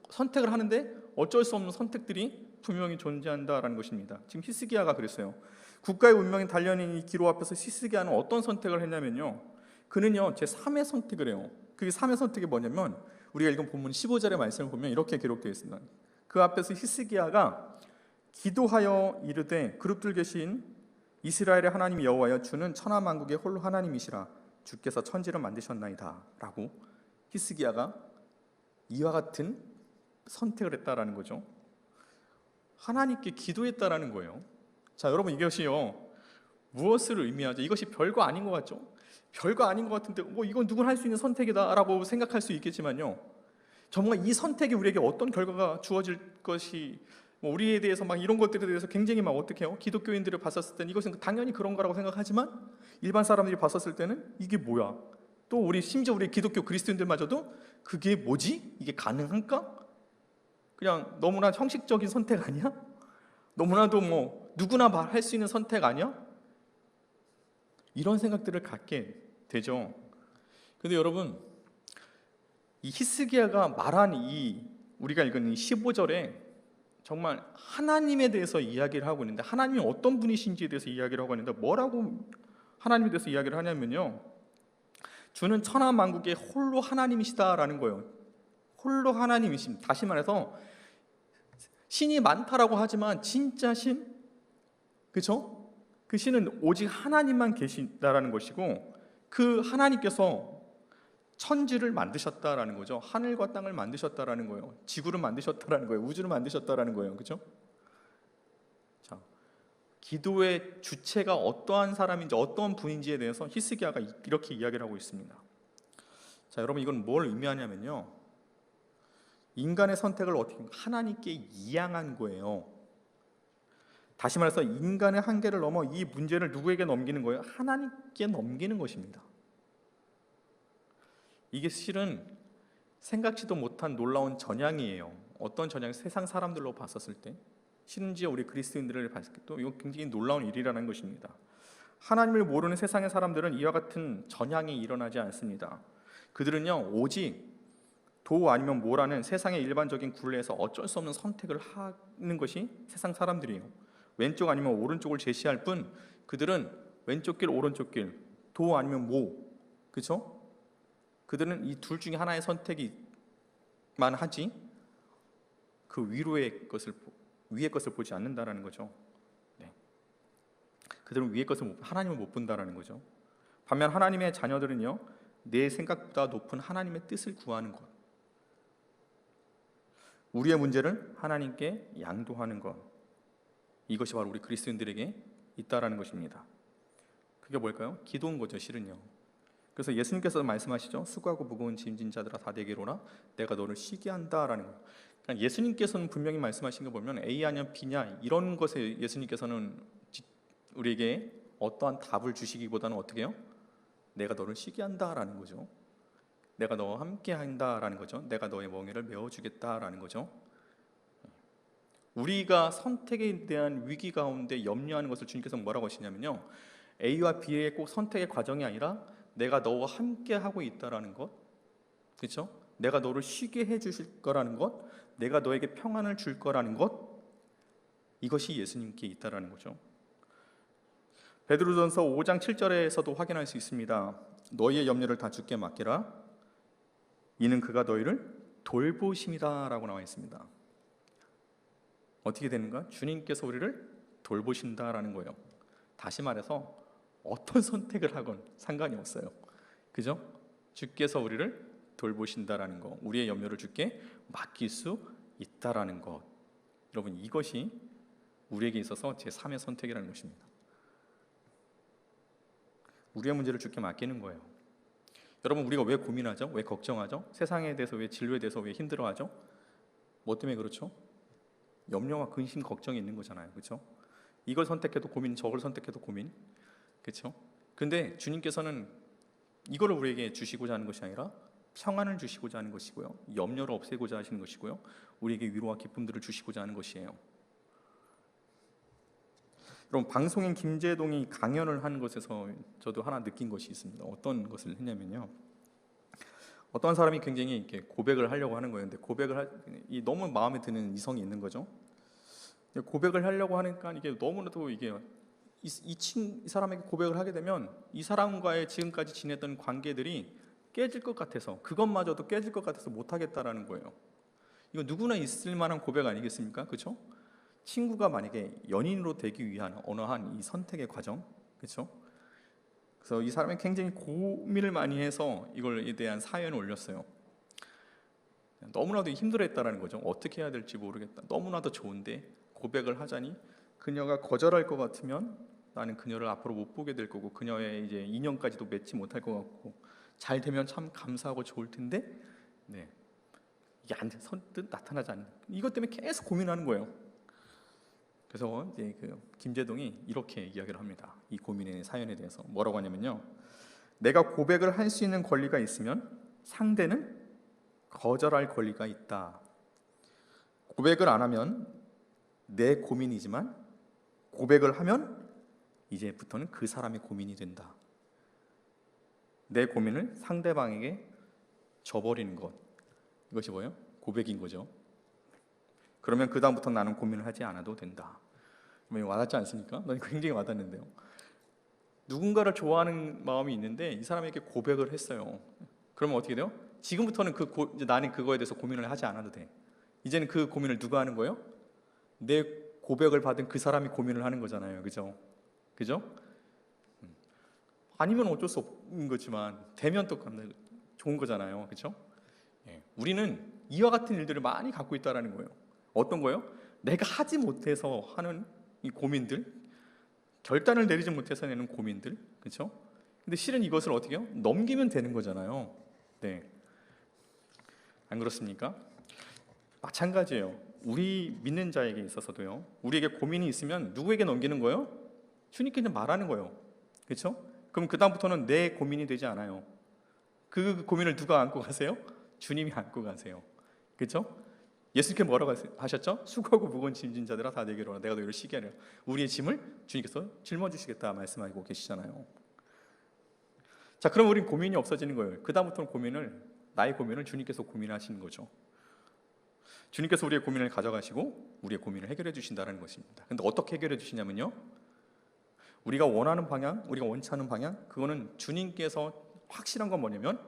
선택을 하는데 어쩔 수 없는 선택들이 분명히 존재한다라는 것입니다. 지금 히스기야가 그랬어요. 국가의 운명이 달려있는 이 기로 앞에서 히스기야는 어떤 선택을 했냐면요, 그는요 제3의 선택을 해요. 그게 3의 선택이 뭐냐면 우리가 읽은 본문 15절의 말씀을 보면 이렇게 기록되어 있습니다. 그 앞에서 히스기야가 기도하여 이르되 그룹들 계신 이스라엘의 하나님 여호와여, 주는 천하 만국의 홀로 하나님이시라. 주께서 천지를 만드셨나이다 라고 히스기야가 이와 같은 선택을 했다라는 거죠. 하나님께 기도했다라는 거예요. 자, 여러분, 이것이요 무엇을 의미하죠? 이것이 별거 아닌 것 같죠? 별거 아닌 것 같은데 뭐 이건 누구나 할 수 있는 선택이다 라고 생각할 수 있겠지만요, 정말 이 선택이 우리에게 어떤 결과가 주어질 것이, 뭐 우리에 대해서 막 이런 것들에 대해서 굉장히 막 어떻게 해요? 기독교인들을 봤었을 때는 이것은 당연히 그런 거라고 생각하지만 일반 사람들이 봤었을 때는 이게 뭐야? 또 우리 심지어 우리 기독교 그리스도인들마저도 그게 뭐지? 이게 가능한가? 그냥 너무나 형식적인 선택 아니야? 너무나도 뭐 누구나 할 수 있는 선택 아니야? 이런 생각들을 갖게 되죠. 근데 여러분, 이 히스기야가 말한 이 우리가 읽은 이 15절에 정말 하나님에 대해서 이야기를 하고 있는데, 하나님이 어떤 분이신지에 대해서 이야기를 하고 있는데 뭐라고 하나님에 대해서 이야기를 하냐면요, 주는 천하 만국의 홀로 하나님이시다라는 거예요. 홀로 하나님이십니다. 다시 말해서 신이 많다라고 하지만 진짜 신, 그렇죠? 그 신은 오직 하나님만 계신다라는 것이고, 그 하나님께서 천지를 만드셨다라는 거죠. 하늘과 땅을 만드셨다라는 거예요. 지구를 만드셨다라는 거예요. 우주를 만드셨다라는 거예요. 그렇죠? 자, 기도의 주체가 어떠한 사람인지 어떠한 분인지에 대해서 히스기야가 이렇게 이야기를 하고 있습니다. 자, 여러분, 이건 뭘 의미하냐면요, 인간의 선택을 어떻게 하나님께 이양한 거예요. 다시 말해서 인간의 한계를 넘어 이 문제를 누구에게 넘기는 거예요? 하나님께 넘기는 것입니다. 이게 실은 생각지도 못한 놀라운 전향이에요. 어떤 전향? 세상 사람들로 봤었을 때, 심지어 우리 그리스도인들을 봤을 때도 이거 굉장히 놀라운 일이라는 것입니다. 하나님을 모르는 세상의 사람들은 이와 같은 전향이 일어나지 않습니다. 그들은요 오직 도 아니면 모라는 세상의 일반적인 굴레에서 어쩔 수 없는 선택을 하는 것이 세상 사람들이에요. 왼쪽 아니면 오른쪽을 제시할 뿐 그들은 왼쪽 길 오른쪽 길, 도 아니면 모, 그렇죠? 그들은 이 둘 중에 하나의 선택이만 하지 그 위의 것을 보지 않는다라는 거죠. 네. 그들은 위의 것을 하나님을 못 본다라는 거죠. 반면 하나님의 자녀들은요, 내 생각보다 높은 하나님의 뜻을 구하는 것, 우리의 문제를 하나님께 양도하는 것, 이것이 바로 우리 그리스도인들에게 있다라는 것입니다. 그게 뭘까요? 기도인 거죠, 실은요. 그래서 예수님께서 말씀하시죠. 수고하고 무거운 짐진 자들아 다 내게로 오라, 내가 너를 쉬게 한다라는 거. 그러니까 예수님께서는 분명히 말씀하신 거 보면 A냐 B냐 이런 것에 예수님께서는 우리에게 어떠한 답을 주시기보다는 어떻게 해요? 내가 너를 쉬게 한다라는 거죠. 내가 너와 함께 한다라는 거죠. 내가 너의 멍에를 메워주겠다라는 거죠. 우리가 선택에 대한 위기 가운데 염려하는 것을 주님께서 뭐라고 하시냐면요, A와 B의 꼭 선택의 과정이 아니라 내가 너와 함께 하고 있다라는 것, 그렇죠? 내가 너를 쉬게 해주실 거라는 것, 내가 너에게 평안을 줄 거라는 것, 이것이 예수님께 있다라는 거죠. 베드로전서 5장 7절에서도 확인할 수 있습니다. 너희의 염려를 다 주께 맡기라. 이는 그가 너희를 돌보심이다라고 나와 있습니다. 어떻게 되는가? 주님께서 우리를 돌보신다라는 거예요. 다시 말해서 어떤 선택을 하건 상관이 없어요. 그죠? 주께서 우리를 돌보신다라는 거, 우리의 염려를 주께 맡길 수 있다라는 것. 여러분, 이것이 우리에게 있어서 제3의 선택이라는 것입니다. 우리의 문제를 주께 맡기는 거예요. 여러분, 우리가 왜 고민하죠? 왜 걱정하죠? 세상에 대해서 왜, 진로에 대해서 왜 힘들어하죠? 뭐 때문에 그렇죠? 염려와 근심, 걱정이 있는 거잖아요. 그렇죠? 이걸 선택해도 고민, 저걸 선택해도 고민. 그렇죠? 근데 주님께서는 이거를 우리에게 주시고자 하는 것이 아니라 평안을 주시고자 하는 것이고요, 염려를 없애고자 하시는 것이고요, 우리에게 위로와 기쁨들을 주시고자 하는 것이에요. 여러분, 방송인 김재동이 강연을 하는 것에서 저도 하나 느낀 것이 있습니다. 어떤 것을 했냐면요, 어떤 사람이 굉장히 이렇게 고백을 하려고 하는 거예요. 근데 너무 마음에 드는 이성이 있는 거죠. 고백을 하려고 하니까 이게 너무나도 이게 이 사람에게 고백을 하게 되면 이 사람과의 지금까지 지냈던 관계들이 깨질 것 같아서, 그것마저도 깨질 것 같아서 못하겠다라는 거예요. 이거 누구나 있을 만한 고백 아니겠습니까? 그렇죠? 친구가 만약에 연인으로 되기 위한 어느 한 이 선택의 과정, 그렇죠? 그래서 이 사람이 굉장히 고민을 많이 해서 이걸에 대한 사연을 올렸어요. 너무나도 힘들어했다라는 거죠. 어떻게 해야 될지 모르겠다. 너무나도 좋은데 고백을 하자니 그녀가 거절할 것 같으면 나는 그녀를 앞으로 못 보게 될 거고, 그녀의 이제 인연까지도 맺지 못할 것 같고, 잘 되면 참 감사하고 좋을 텐데, 네, 이게 안 돼, 선뜻 나타나지 않는, 이것 때문에 계속 고민하는 거예요. 그래서 이제 김재동이 이렇게 이야기를 합니다. 이 고민의 사연에 대해서 뭐라고 하냐면요, 내가 고백을 할 수 있는 권리가 있으면 상대는 거절할 권리가 있다. 고백을 안 하면 내 고민이지만 고백을 하면 이제부터는 그 사람의 고민이 된다. 내 고민을 상대방에게 줘버리는 것, 이것이 뭐예요? 고백인 거죠. 그러면 그 다음부터 나는 고민을 하지 않아도 된다. 와닿지 않습니까? 난 굉장히 와닿는데요. 누군가를 좋아하는 마음이 있는데 이 사람에게 고백을 했어요. 그러면 어떻게 돼요? 지금부터는 이제 나는 그거에 대해서 고민을 하지 않아도 돼. 이제는 그 고민을 누가 하는 거예요? 내 고백을 받은 그 사람이 고민을 하는 거잖아요. 그죠? 그죠? 아니면 어쩔 수 없는 거지만 되면 또 좋은 거잖아요. 그렇죠? 예. 우리는 이와 같은 일들을 많이 갖고 있다라는 거예요. 어떤 거예요? 내가 하지 못해서 하는 이 고민들, 결단을 내리지 못해서 내는 고민들, 그렇죠? 근데 실은 이것을 어떻게 해요? 넘기면 되는 거잖아요. 네, 안 그렇습니까? 마찬가지예요. 우리 믿는 자에게 있어서도요, 우리에게 고민이 있으면 누구에게 넘기는 거예요? 주님께는 말하는 거예요. 그렇죠? 그럼 그 다음부터는 내 고민이 되지 않아요. 그 고민을 누가 안고 가세요? 주님이 안고 가세요. 그렇죠? 예수님께 뭐라고 하셨죠? 수고하고 무거운 짐진 자들아 다 내게로 오라. 내가 너희를 쉬게 하리라. 우리의 짐을 주님께서 짊어지시겠다 말씀하고 계시잖아요. 자, 그럼 우린 고민이 없어지는 거예요. 그 다음부터는 나의 고민을 주님께서 고민하시는 거죠. 주님께서 우리의 고민을 가져가시고 우리의 고민을 해결해 주신다는 것입니다. 근데 어떻게 해결해 주시냐면요, 우리가 원하는 방향, 우리가 원치 않는 방향, 그거는 주님께서 확실한 건 뭐냐면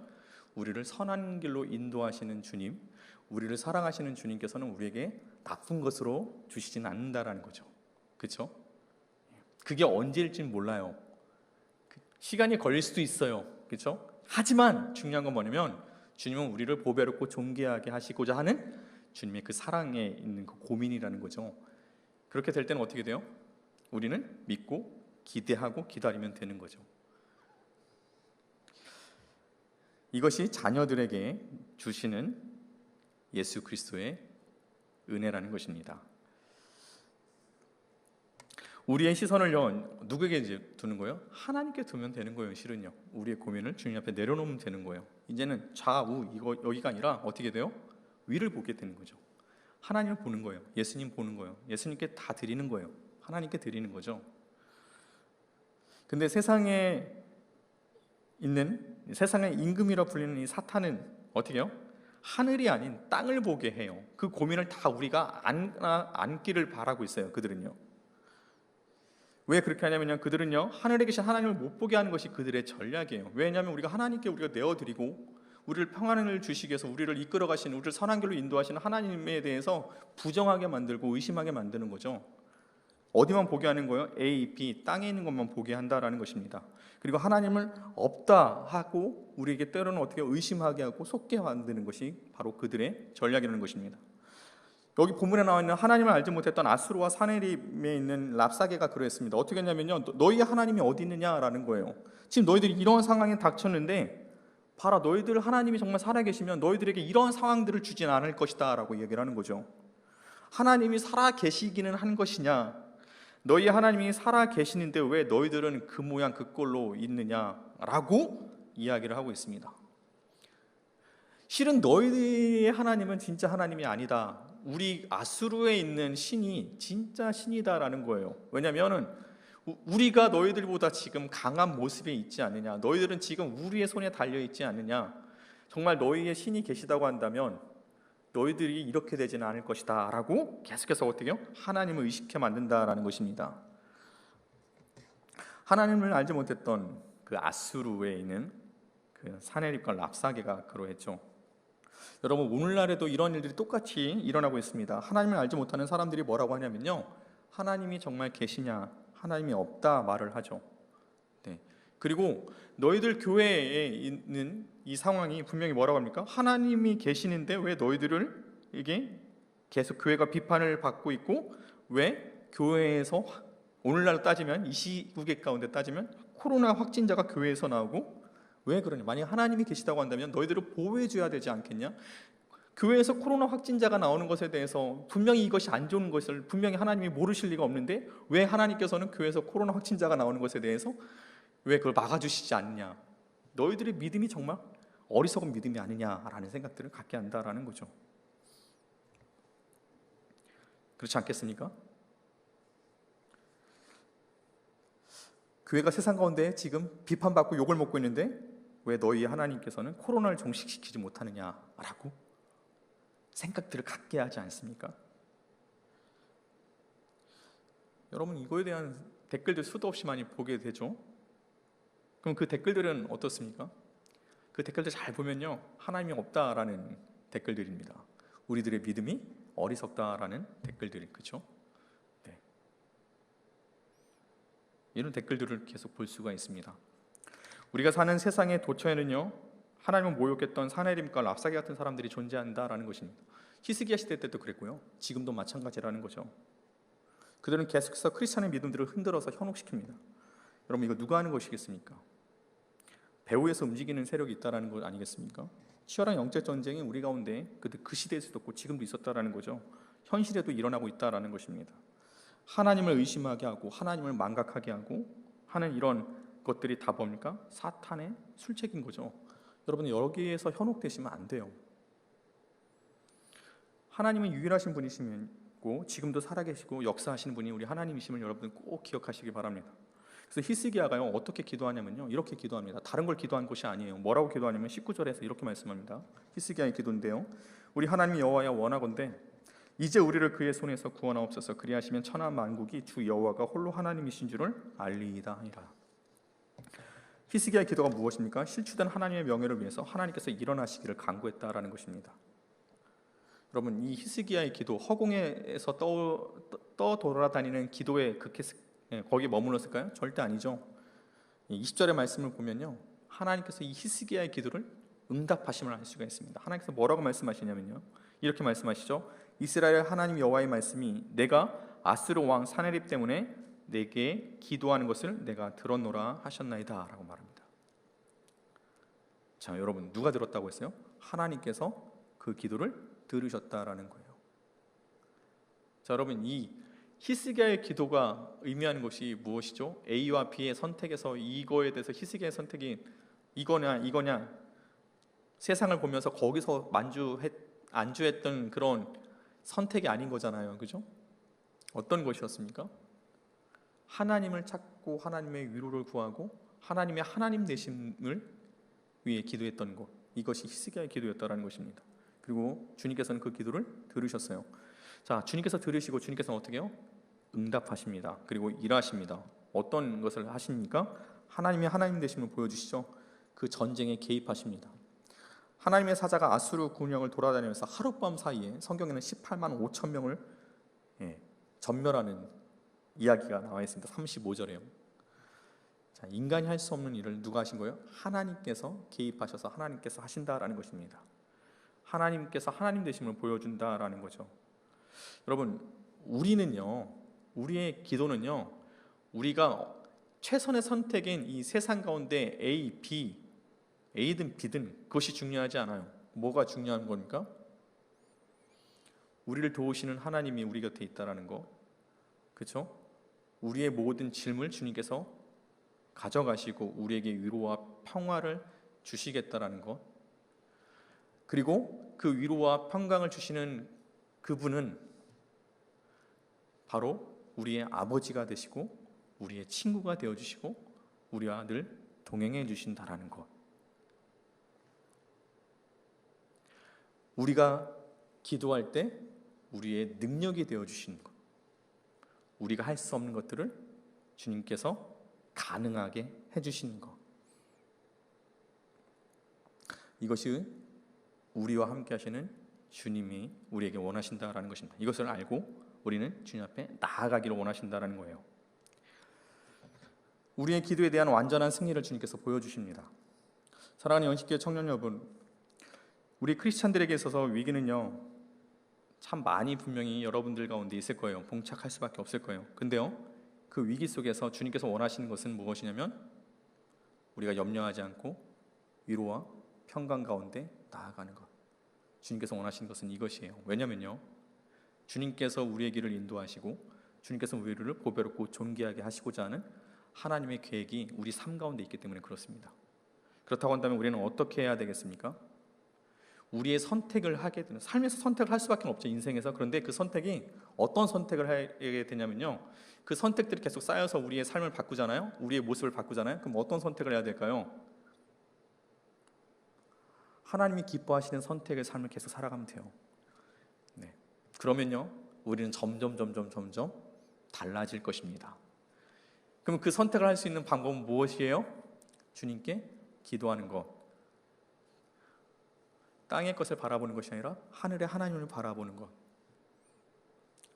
우리를 선한 길로 인도하시는 주님, 우리를 사랑하시는 주님께서는 우리에게 나쁜 것으로 주시지는 않는다라는 거죠. 그렇죠? 그게 언제일지는 몰라요. 시간이 걸릴 수도 있어요. 그렇죠? 하지만 중요한 건 뭐냐면 주님은 우리를 보배롭고 존귀하게 하시고자 하는 주님의 그 사랑에 있는 그 고민이라는 거죠. 그렇게 될 때는 어떻게 돼요? 우리는 믿고 기대하고 기다리면 되는 거죠. 이것이 자녀들에게 주시는 예수 그리스도의 은혜라는 것입니다. 우리의 시선을요, 누구에게 이제 두는 거예요? 하나님께 두면 되는 거예요. 실은요, 우리의 고민을 주님 앞에 내려놓으면 되는 거예요. 이제는 좌우 여기가 아니라 어떻게 돼요? 위를 보게 되는 거죠. 하나님을 보는 거예요. 예수님 보는 거예요. 예수님께 다 드리는 거예요. 하나님께 드리는 거죠. 근데 세상에 있는 세상의 임금이라 불리는 이 사탄은 어떻게 해요? 하늘이 아닌 땅을 보게 해요. 그 고민을 다 우리가 안기를 바라고 있어요. 그들은요. 왜 그렇게 하냐면요, 그들은요 하늘에 계신 하나님을 못 보게 하는 것이 그들의 전략이에요. 왜냐하면 우리가 하나님께 우리가 내어드리고 우리를 평안을 주시기 위해서 우리를 이끌어 가시는, 우리를 선한 길로 인도하시는 하나님에 대해서 부정하게 만들고 의심하게 만드는 거죠. 어디만 보게 하는 거예요? A, B, 땅에 있는 것만 보게 한다라는 것입니다. 그리고 하나님을 없다 하고 우리에게 때로는 어떻게 의심하게 하고 속게 만드는 것이 바로 그들의 전략이라는 것입니다. 여기 본문에 나와 있는 하나님을 알지 못했던 아수르와 사네립에 있는 랍사게가 그러했습니다. 어떻게 했냐면요, 너희 하나님이 어디 있느냐라는 거예요. 지금 너희들이 이런 상황에 닥쳤는데 봐라, 너희들 하나님이 정말 살아계시면 너희들에게 이런 상황들을 주진 않을 것이다 라고 얘기를 하는 거죠. 하나님이 살아계시기는 한 것이냐, 너희 하나님이 살아계시는데 왜 너희들은 그 모양 그 꼴로 있느냐라고 이야기를 하고 있습니다. 실은 너희의 하나님은 진짜 하나님이 아니다. 우리 아수르에 있는 신이 진짜 신이다라는 거예요. 왜냐하면 우리가 너희들보다 지금 강한 모습에 있지 않느냐, 너희들은 지금 우리의 손에 달려있지 않느냐, 정말 너희의 신이 계시다고 한다면 너희들이 이렇게 되지는 않을 것이다 라고 계속해서 어떻게 해요? 하나님을 의식해 만든다라는 것입니다. 하나님을 알지 못했던 그 아수르에 있는 그 사네립과 랍사게가 그러했죠. 여러분, 오늘날에도 이런 일들이 똑같이 일어나고 있습니다. 하나님을 알지 못하는 사람들이 뭐라고 하냐면요, 하나님이 정말 계시냐, 하나님이 없다 말을 하죠. 네. 그리고 너희들 교회에 있는 이 상황이 분명히 뭐라고 합니까? 하나님이 계시는데 왜 너희들을 이게 계속 교회가 비판을 받고 있고, 왜 교회에서 오늘날 따지면 이 시국의 가운데 따지면 코로나 확진자가 교회에서 나오고, 왜 그러냐? 만약 하나님이 계시다고 한다면 너희들을 보호해 줘야 되지 않겠냐? 교회에서 코로나 확진자가 나오는 것에 대해서 분명히 이것이 안 좋은 것을 분명히 하나님이 모르실 리가 없는데 왜 하나님께서는 교회에서 코로나 확진자가 나오는 것에 대해서 왜 그걸 막아주시지 않느냐? 너희들의 믿음이 정말 어리석은 믿음이 아니냐라는 생각들을 갖게 한다라는 거죠. 그렇지 않겠습니까? 교회가 세상 가운데 지금 비판받고 욕을 먹고 있는데 왜 너희 하나님께서는 코로나를 종식시키지 못하느냐라고 생각들을 갖게 하지 않습니까? 여러분, 이거에 대한 댓글들 수도 없이 많이 보게 되죠. 그럼 그 댓글들은 어떻습니까? 그 댓글들 잘 보면요, 하나님이 없다라는 댓글들입니다. 우리들의 믿음이 어리석다라는 댓글들이, 그렇죠? 네. 이런 댓글들을 계속 볼 수가 있습니다. 우리가 사는 세상의 도처에는요, 하나님을 모욕했던 사네립과 랍사게 같은 사람들이 존재한다라는 것입니다. 히스기야 시대 때도 그랬고요, 지금도 마찬가지라는 거죠. 그들은 계속해서 크리스찬의 믿음들을 흔들어서 현혹시킵니다. 여러분, 이거 누가 하는 것이겠습니까? 배후에서 움직이는 세력이 있다라는 것 아니겠습니까? 치열한 영적 전쟁이 우리 가운데 그 시대에서도 있고 지금도 있었다라는 거죠. 현실에도 일어나고 있다라는 것입니다. 하나님을 의심하게 하고 하나님을 망각하게 하고 하는 이런 것들이 다 뭡니까? 사탄의 술책인 거죠. 여러분, 여기에서 현혹되시면 안 돼요. 하나님은 유일하신 분이시고 지금도 살아계시고 역사하시는 분이 우리 하나님이심을 여러분 꼭 기억하시기 바랍니다. 그래서 히스기야가요, 어떻게 기도하냐면요, 이렇게 기도합니다. 다른 걸 기도한 것이 아니에요. 뭐라고 기도하냐면 19절에서 이렇게 말씀합니다. 히스기야의 기도인데요, 우리 하나님 여호와여, 원하건대 이제 우리를 그의 손에서 구원하옵소서. 그리하시면 천하 만국이 주 여호와가 홀로 하나님이신 줄을 알리이다 하니라. 히스기야의 기도가 무엇입니까? 실추된 하나님의 명예를 위해서 하나님께서 일어나시기를 간구했다라는 것입니다. 여러분, 이 히스기야의 기도, 허공에서 떠 돌아다니는 기도에 거기에 머물렀을까요? 절대 아니죠. 20절의 말씀을 보면요, 하나님께서 이 히스기야의 기도를 응답하심을 알 수가 있습니다. 하나님께서 뭐라고 말씀하시냐면요, 이렇게 말씀하시죠. 이스라엘 하나님 여호와의 말씀이 내가 아스르 왕 사네립 때문에 내게 기도하는 것을 내가 들었노라 하셨나이다 라고 말합니다. 자, 여러분, 누가 들었다고 했어요? 하나님께서 그 기도를 들으셨다라는 거예요. 자, 여러분, 이 히스기야의 기도가 의미하는 것이 무엇이죠? A와 B의 선택에서 이거에 대해서 히스기야의 선택이 이거냐 세상을 보면서 거기서 안주했던 그런 선택이 아닌 거잖아요. 그죠? 어떤 것이었습니까? 하나님을 찾고 하나님의 위로를 구하고 하나님의 하나님 되심을 위해 기도했던 것, 이것이 히스기야의 기도였다라는 것입니다. 그리고 주님께서는 그 기도를 들으셨어요. 자, 주님께서 들으시고 주님께서는 어떻게 해요? 응답하십니다. 그리고 일하십니다. 어떤 것을 하십니까? 하나님의 하나님 되심을 보여주시죠. 그 전쟁에 개입하십니다. 하나님의 사자가 아수르 군영을 돌아다니면서 하룻밤 사이에 성경에는 18만 5천 명을 전멸하는 이야기가 나와 있습니다. 35절에요. 자, 인간이 할 수 없는 일을 누가 하신 거예요? 하나님께서 개입하셔서 하나님께서 하신다라는 것입니다. 하나님께서 하나님 되심을 보여준다라는 거죠. 여러분, 우리의 기도는요, 우리가 최선의 선택인 이 세상 가운데 A, B, A든 B든 그것이 중요하지 않아요. 뭐가 중요한 겁니까? 우리를 도우시는 하나님이 우리 곁에 있다라는 거, 그렇죠? 우리의 모든 짐을 주님께서 가져가시고 우리에게 위로와 평화를 주시겠다라는 것, 그리고 그 위로와 평강을 주시는 그분은 바로 우리의 아버지가 되시고 우리의 친구가 되어주시고 우리와 늘 동행해 주신다라는 것. 우리가 기도할 때 우리의 능력이 되어주시는 것, 우리가 할 수 없는 것들을 주님께서 가능하게 해주시는 것, 이것이 우리와 함께 하시는 주님이 우리에게 원하신다라는 것입니다. 이것을 알고 우리는 주님 앞에 나아가기를 원하신다라는 거예요. 우리의 기도에 대한 완전한 승리를 주님께서 보여주십니다. 사랑하는 연식교회 청년 여러분, 우리 크리스찬들에게 있어서 위기는요, 참 많이 분명히 여러분들 가운데 있을 거예요. 봉착할 수밖에 없을 거예요. 근데요, 그 위기 속에서 주님께서 원하시는 것은 무엇이냐면 우리가 염려하지 않고 위로와 평강 가운데 나아가는 것. 주님께서 원하시는 것은 이것이에요. 왜냐면요, 주님께서 우리의 길을 인도하시고 주님께서 우리를 보배롭고 존귀하게 하시고자 하는 하나님의 계획이 우리 삶 가운데 있기 때문에 그렇습니다. 그렇다고 한다면 우리는 어떻게 해야 되겠습니까? 우리의 선택을 하게 되는, 삶에서 선택을 할 수밖에 없죠, 인생에서. 그런데 그 선택이 어떤 선택을 하게 되냐면요, 그 선택들이 계속 쌓여서 우리의 삶을 바꾸잖아요. 우리의 모습을 바꾸잖아요. 그럼 어떤 선택을 해야 될까요? 하나님이 기뻐하시는 선택의 삶을 계속 살아가면 돼요. 네. 그러면요, 우리는 점점 달라질 것입니다. 그럼 그 선택을 할 수 있는 방법은 무엇이에요? 주님께 기도하는 것. 땅의 것을 바라보는 것이 아니라 하늘의 하나님을 바라보는 것.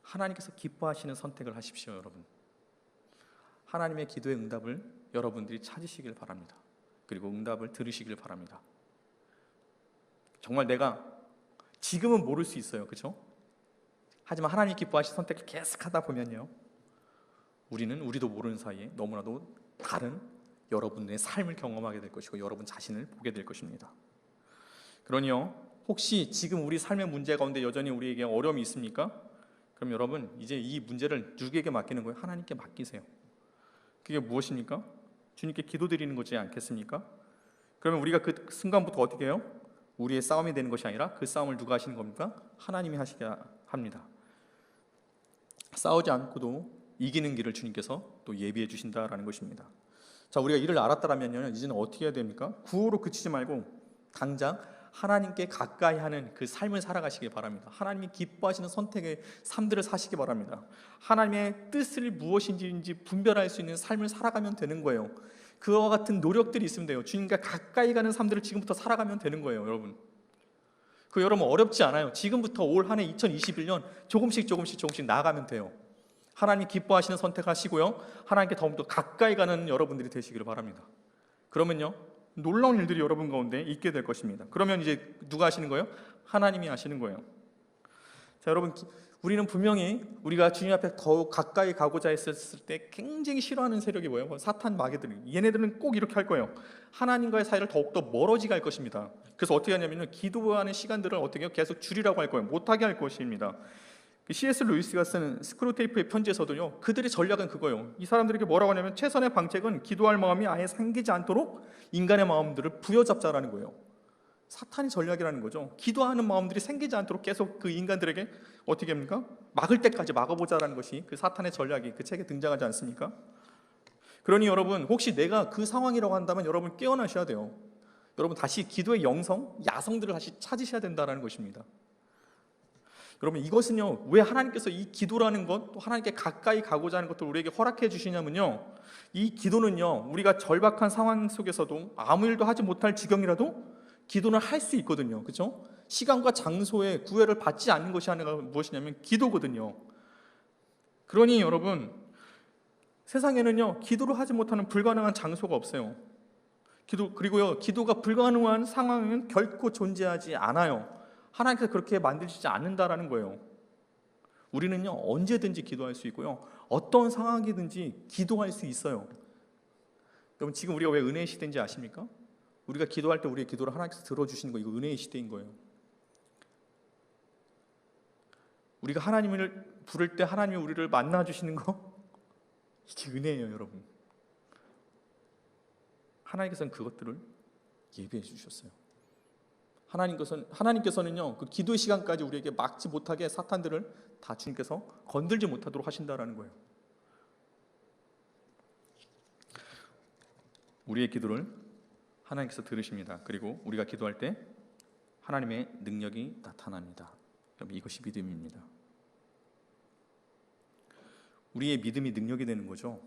하나님께서 기뻐하시는 선택을 하십시오, 여러분. 하나님의 기도의 응답을 여러분들이 찾으시길 바랍니다. 그리고 응답을 들으시길 바랍니다. 정말 내가 지금은 모를 수 있어요, 그렇죠? 하지만 하나님이 기뻐하시는 선택을 계속하다 보면요, 우리도 모르는 사이에 너무나도 다른 여러분의 삶을 경험하게 될 것이고 여러분 자신을 보게 될 것입니다. 그러니요, 혹시 지금 우리 삶의 문제 가운데 여전히 우리에게 어려움이 있습니까? 그럼 여러분, 이제 이 문제를 누구에게 맡기는 거예요? 하나님께 맡기세요. 그게 무엇입니까? 주님께 기도드리는 거지 않겠습니까? 그러면 우리가 그 순간부터 어떻게 해요? 우리의 싸움이 되는 것이 아니라 그 싸움을 누가 하시는 겁니까? 하나님이 하시게 합니다. 싸우지 않고도 이기는 길을 주님께서 또 예비해 주신다라는 것입니다. 자, 우리가 이를 알았다면요, 이제는 어떻게 해야 됩니까? 구호로 그치지 말고 당장 하나님께 가까이 하는 그 삶을 살아가시길 바랍니다. 하나님이 기뻐하시는 선택의 삶들을 사시기 바랍니다. 하나님의 뜻을 무엇인지 분별할 수 있는 삶을 살아가면 되는 거예요. 그와 같은 노력들이 있으면 돼요. 주님과 가까이 가는 삶들을 지금부터 살아가면 되는 거예요, 여러분. 그 여러분 어렵지 않아요. 지금부터 올 한 해 2021년 조금씩 나아가면 돼요. 하나님 기뻐하시는 선택하시고요, 하나님께 더욱더 가까이 가는 여러분들이 되시기를 바랍니다. 그러면요, 놀라운 일들이 여러분 가운데 있게 될 것입니다. 그러면 이제 누가 하시는 거예요? 하나님이 하시는 거예요. 자, 여러분, 우리는 분명히 우리가 주님 앞에 더욱 가까이 가고자 했을 때 굉장히 싫어하는 세력이 뭐예요? 사탄 마귀들. 얘네들은 꼭 이렇게 할 거예요. 하나님과의 사이를 더욱더 멀어지게 할 것입니다. 그래서 어떻게 하냐면요, 기도하는 시간들을 어떻게 해요? 계속 줄이라고 할 거예요. 못하게 할 것입니다. C.S. 루이스가 쓴 스크루테이프의 편지에서도요, 그들의 전략은 그거예요. 이 사람들에게 뭐라고 하냐면 최선의 방책은 기도할 마음이 아예 생기지 않도록 인간의 마음들을 부여잡자라는 거예요. 사탄의 전략이라는 거죠. 기도하는 마음들이 생기지 않도록 계속 그 인간들에게 어떻게 합니까? 막을 때까지 막아보자라는 것이 그 사탄의 전략이 그 책에 등장하지 않습니까? 그러니 여러분, 혹시 내가 그 상황이라고 한다면 여러분 깨어나셔야 돼요. 여러분 다시 기도의 영성, 야성들을 다시 찾으셔야 된다는 것입니다. 여러분 이것은요, 왜 하나님께서 이 기도라는 것, 또 하나님께 가까이 가고자 하는 것을 우리에게 허락해 주시냐면요, 이 기도는요, 우리가 절박한 상황 속에서도 아무 일도 하지 못할 지경이라도 기도는 할 수 있거든요. 그렇죠? 시간과 장소에 구애를 받지 않는 것이 하나가 무엇이냐면 기도거든요. 그러니 여러분, 세상에는요, 기도를 하지 못하는 불가능한 장소가 없어요. 그리고요, 기도가 불가능한 상황은 결코 존재하지 않아요. 하나님께서 그렇게 만드시지 않는다라는 거예요. 우리는요, 언제든지 기도할 수 있고요, 어떤 상황이든지 기도할 수 있어요. 여러분, 지금 우리가 왜 은혜의 시대인지 아십니까? 우리가 기도할 때 우리의 기도를 하나님께서 들어주시는 거, 이거 은혜의 시대인 거예요. 우리가 하나님을 부를 때 하나님이 우리를 만나주시는 거, 이게 은혜예요, 여러분. 하나님께서는 그것들을 예비해 주셨어요. 하나님께서는요, 그 기도의 시간까지 우리에게 막지 못하게 사탄들을 다 주님께서 건들지 못하도록 하신다라는 거예요. 우리의 기도를 하나님께서 들으십니다. 그리고 우리가 기도할 때 하나님의 능력이 나타납니다. 여러분, 이것이 믿음입니다. 우리의 믿음이 능력이 되는 거죠.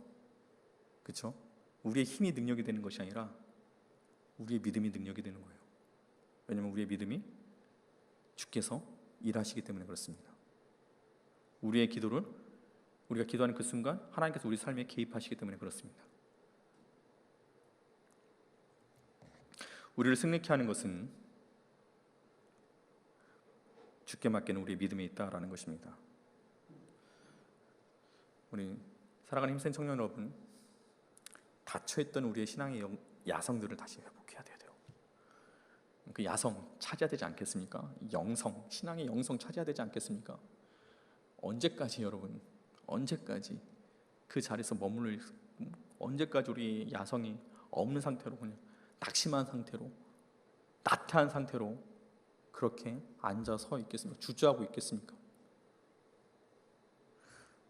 그렇죠? 우리의 힘이 능력이 되는 것이 아니라 우리의 믿음이 능력이 되는 거예요. 왜냐하면 우리의 믿음이 주께서 일하시기 때문에 그렇습니다. 우리의 기도를 우리가 기도하는 그 순간 하나님께서 우리 삶에 개입하시기 때문에 그렇습니다. 우리를 승리케 하는 것은 주께 맡기는 우리의 믿음에 있다라는 것입니다. 우리 살아가는 힘센 청년 여러분, 닫혀있던 우리의 신앙의 야성들을 다시 회복해야 돼요. 그 야성 찾아야 되지 않겠습니까? 영성, 신앙의 영성 찾아야 되지 않겠습니까? 언제까지 여러분, 언제까지 그 자리에서 머무를, 언제까지 우리 야성이 없는 상태로, 그냥 낙심한 상태로, 나태한 상태로 그렇게 앉아 서 있겠습니까? 주저하고 있겠습니까?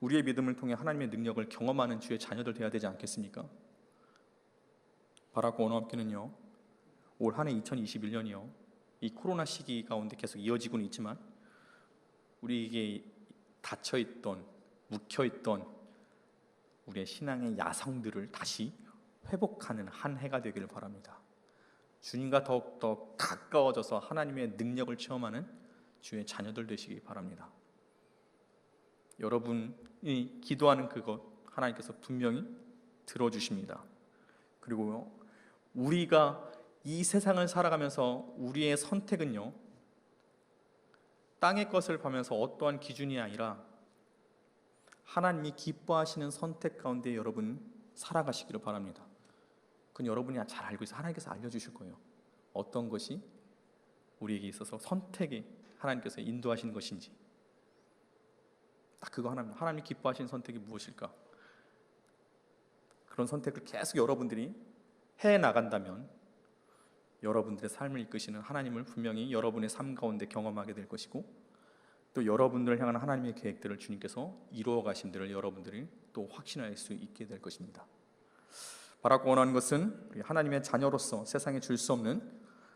우리의 믿음을 통해 하나님의 능력을 경험하는 주의 자녀들 되어야 되지 않겠습니까? 바라고 원어함께는요, 올 한 해 2021년이요, 이 코로나 시기 가운데 계속 이어지고는 있지만 우리에게 닫혀있던, 묵혀있던 우리의 신앙의 야성들을 다시 회복하는 한 해가 되기를 바랍니다. 주님과 더욱더 가까워져서 하나님의 능력을 체험하는 주의 자녀들 되시기 바랍니다. 여러분이 기도하는 그것 하나님께서 분명히 들어주십니다. 그리고요, 우리가 이 세상을 살아가면서 우리의 선택은요, 땅의 것을 보면서 어떠한 기준이 아니라 하나님이 기뻐하시는 선택 가운데 여러분 살아가시기를 바랍니다. 그건 여러분이 잘 알고 있어요. 하나님께서 알려주실 거예요. 어떤 것이 우리에게 있어서 선택에 하나님께서 인도하시는 것인지. 딱 그거 하나님이 기뻐하시는 선택이 무엇일까? 그런 선택을 계속 여러분들이 해나간다면 여러분들의 삶을 이끄시는 하나님을 분명히 여러분의 삶 가운데 경험하게 될 것이고, 또 여러분들을 향한 하나님의 계획들을 주님께서 이루어 가신 들을 여러분들이 또 확신할 수 있게 될 것입니다. 바라고 원하는 것은 우리 하나님의 자녀로서 세상에 줄 수 없는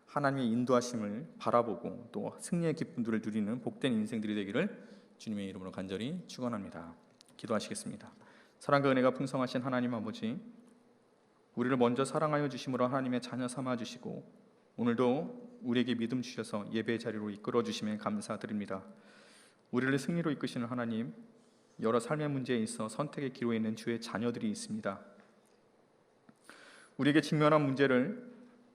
하나님의 인도하심을 바라보고 또 승리의 기쁨들을 누리는 복된 인생들이 되기를 주님의 이름으로 간절히 축원합니다. 기도하시겠습니다. 사랑과 은혜가 풍성하신 하나님 아버지, 우리를 먼저 사랑하여 주심으로 하나님의 자녀 삼아 주시고 오늘도 우리에게 믿음 주셔서 예배의 자리로 이끌어 주심에 감사드립니다. 우리를 승리로 이끄시는 하나님, 여러 삶의 문제에 있어 선택의 기로에 있는 주의 자녀들이 있습니다. 우리에게 직면한 문제를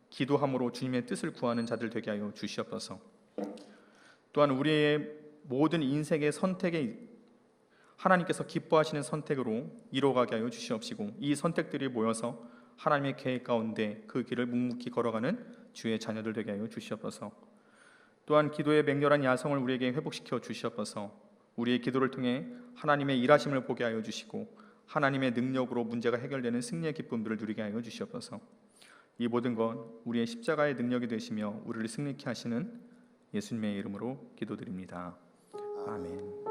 기도함으로 주님의 뜻을 구하는 자들 되게 하여 주시옵소서. 또한 우리의 모든 인생의 선택에 하나님께서 기뻐하시는 선택으로 이루어가게 하여 주시옵시고, 이 선택들이 모여서 하나님의 계획 가운데 그 길을 묵묵히 걸어가는 주의 자녀들 되게 하여 주시옵소서. 또한 기도의 맹렬한 야성을 우리에게 회복시켜 주시옵소서. 우리의 기도를 통해 하나님의 일하심을 보게 하여 주시고 하나님의 능력으로 문제가 해결되는 승리의 기쁨들을 누리게 하여 주시옵소서. 이 모든 것 우리의 십자가의 능력이 되시며 우리를 승리케 하시는 예수님의 이름으로 기도드립니다. 아멘.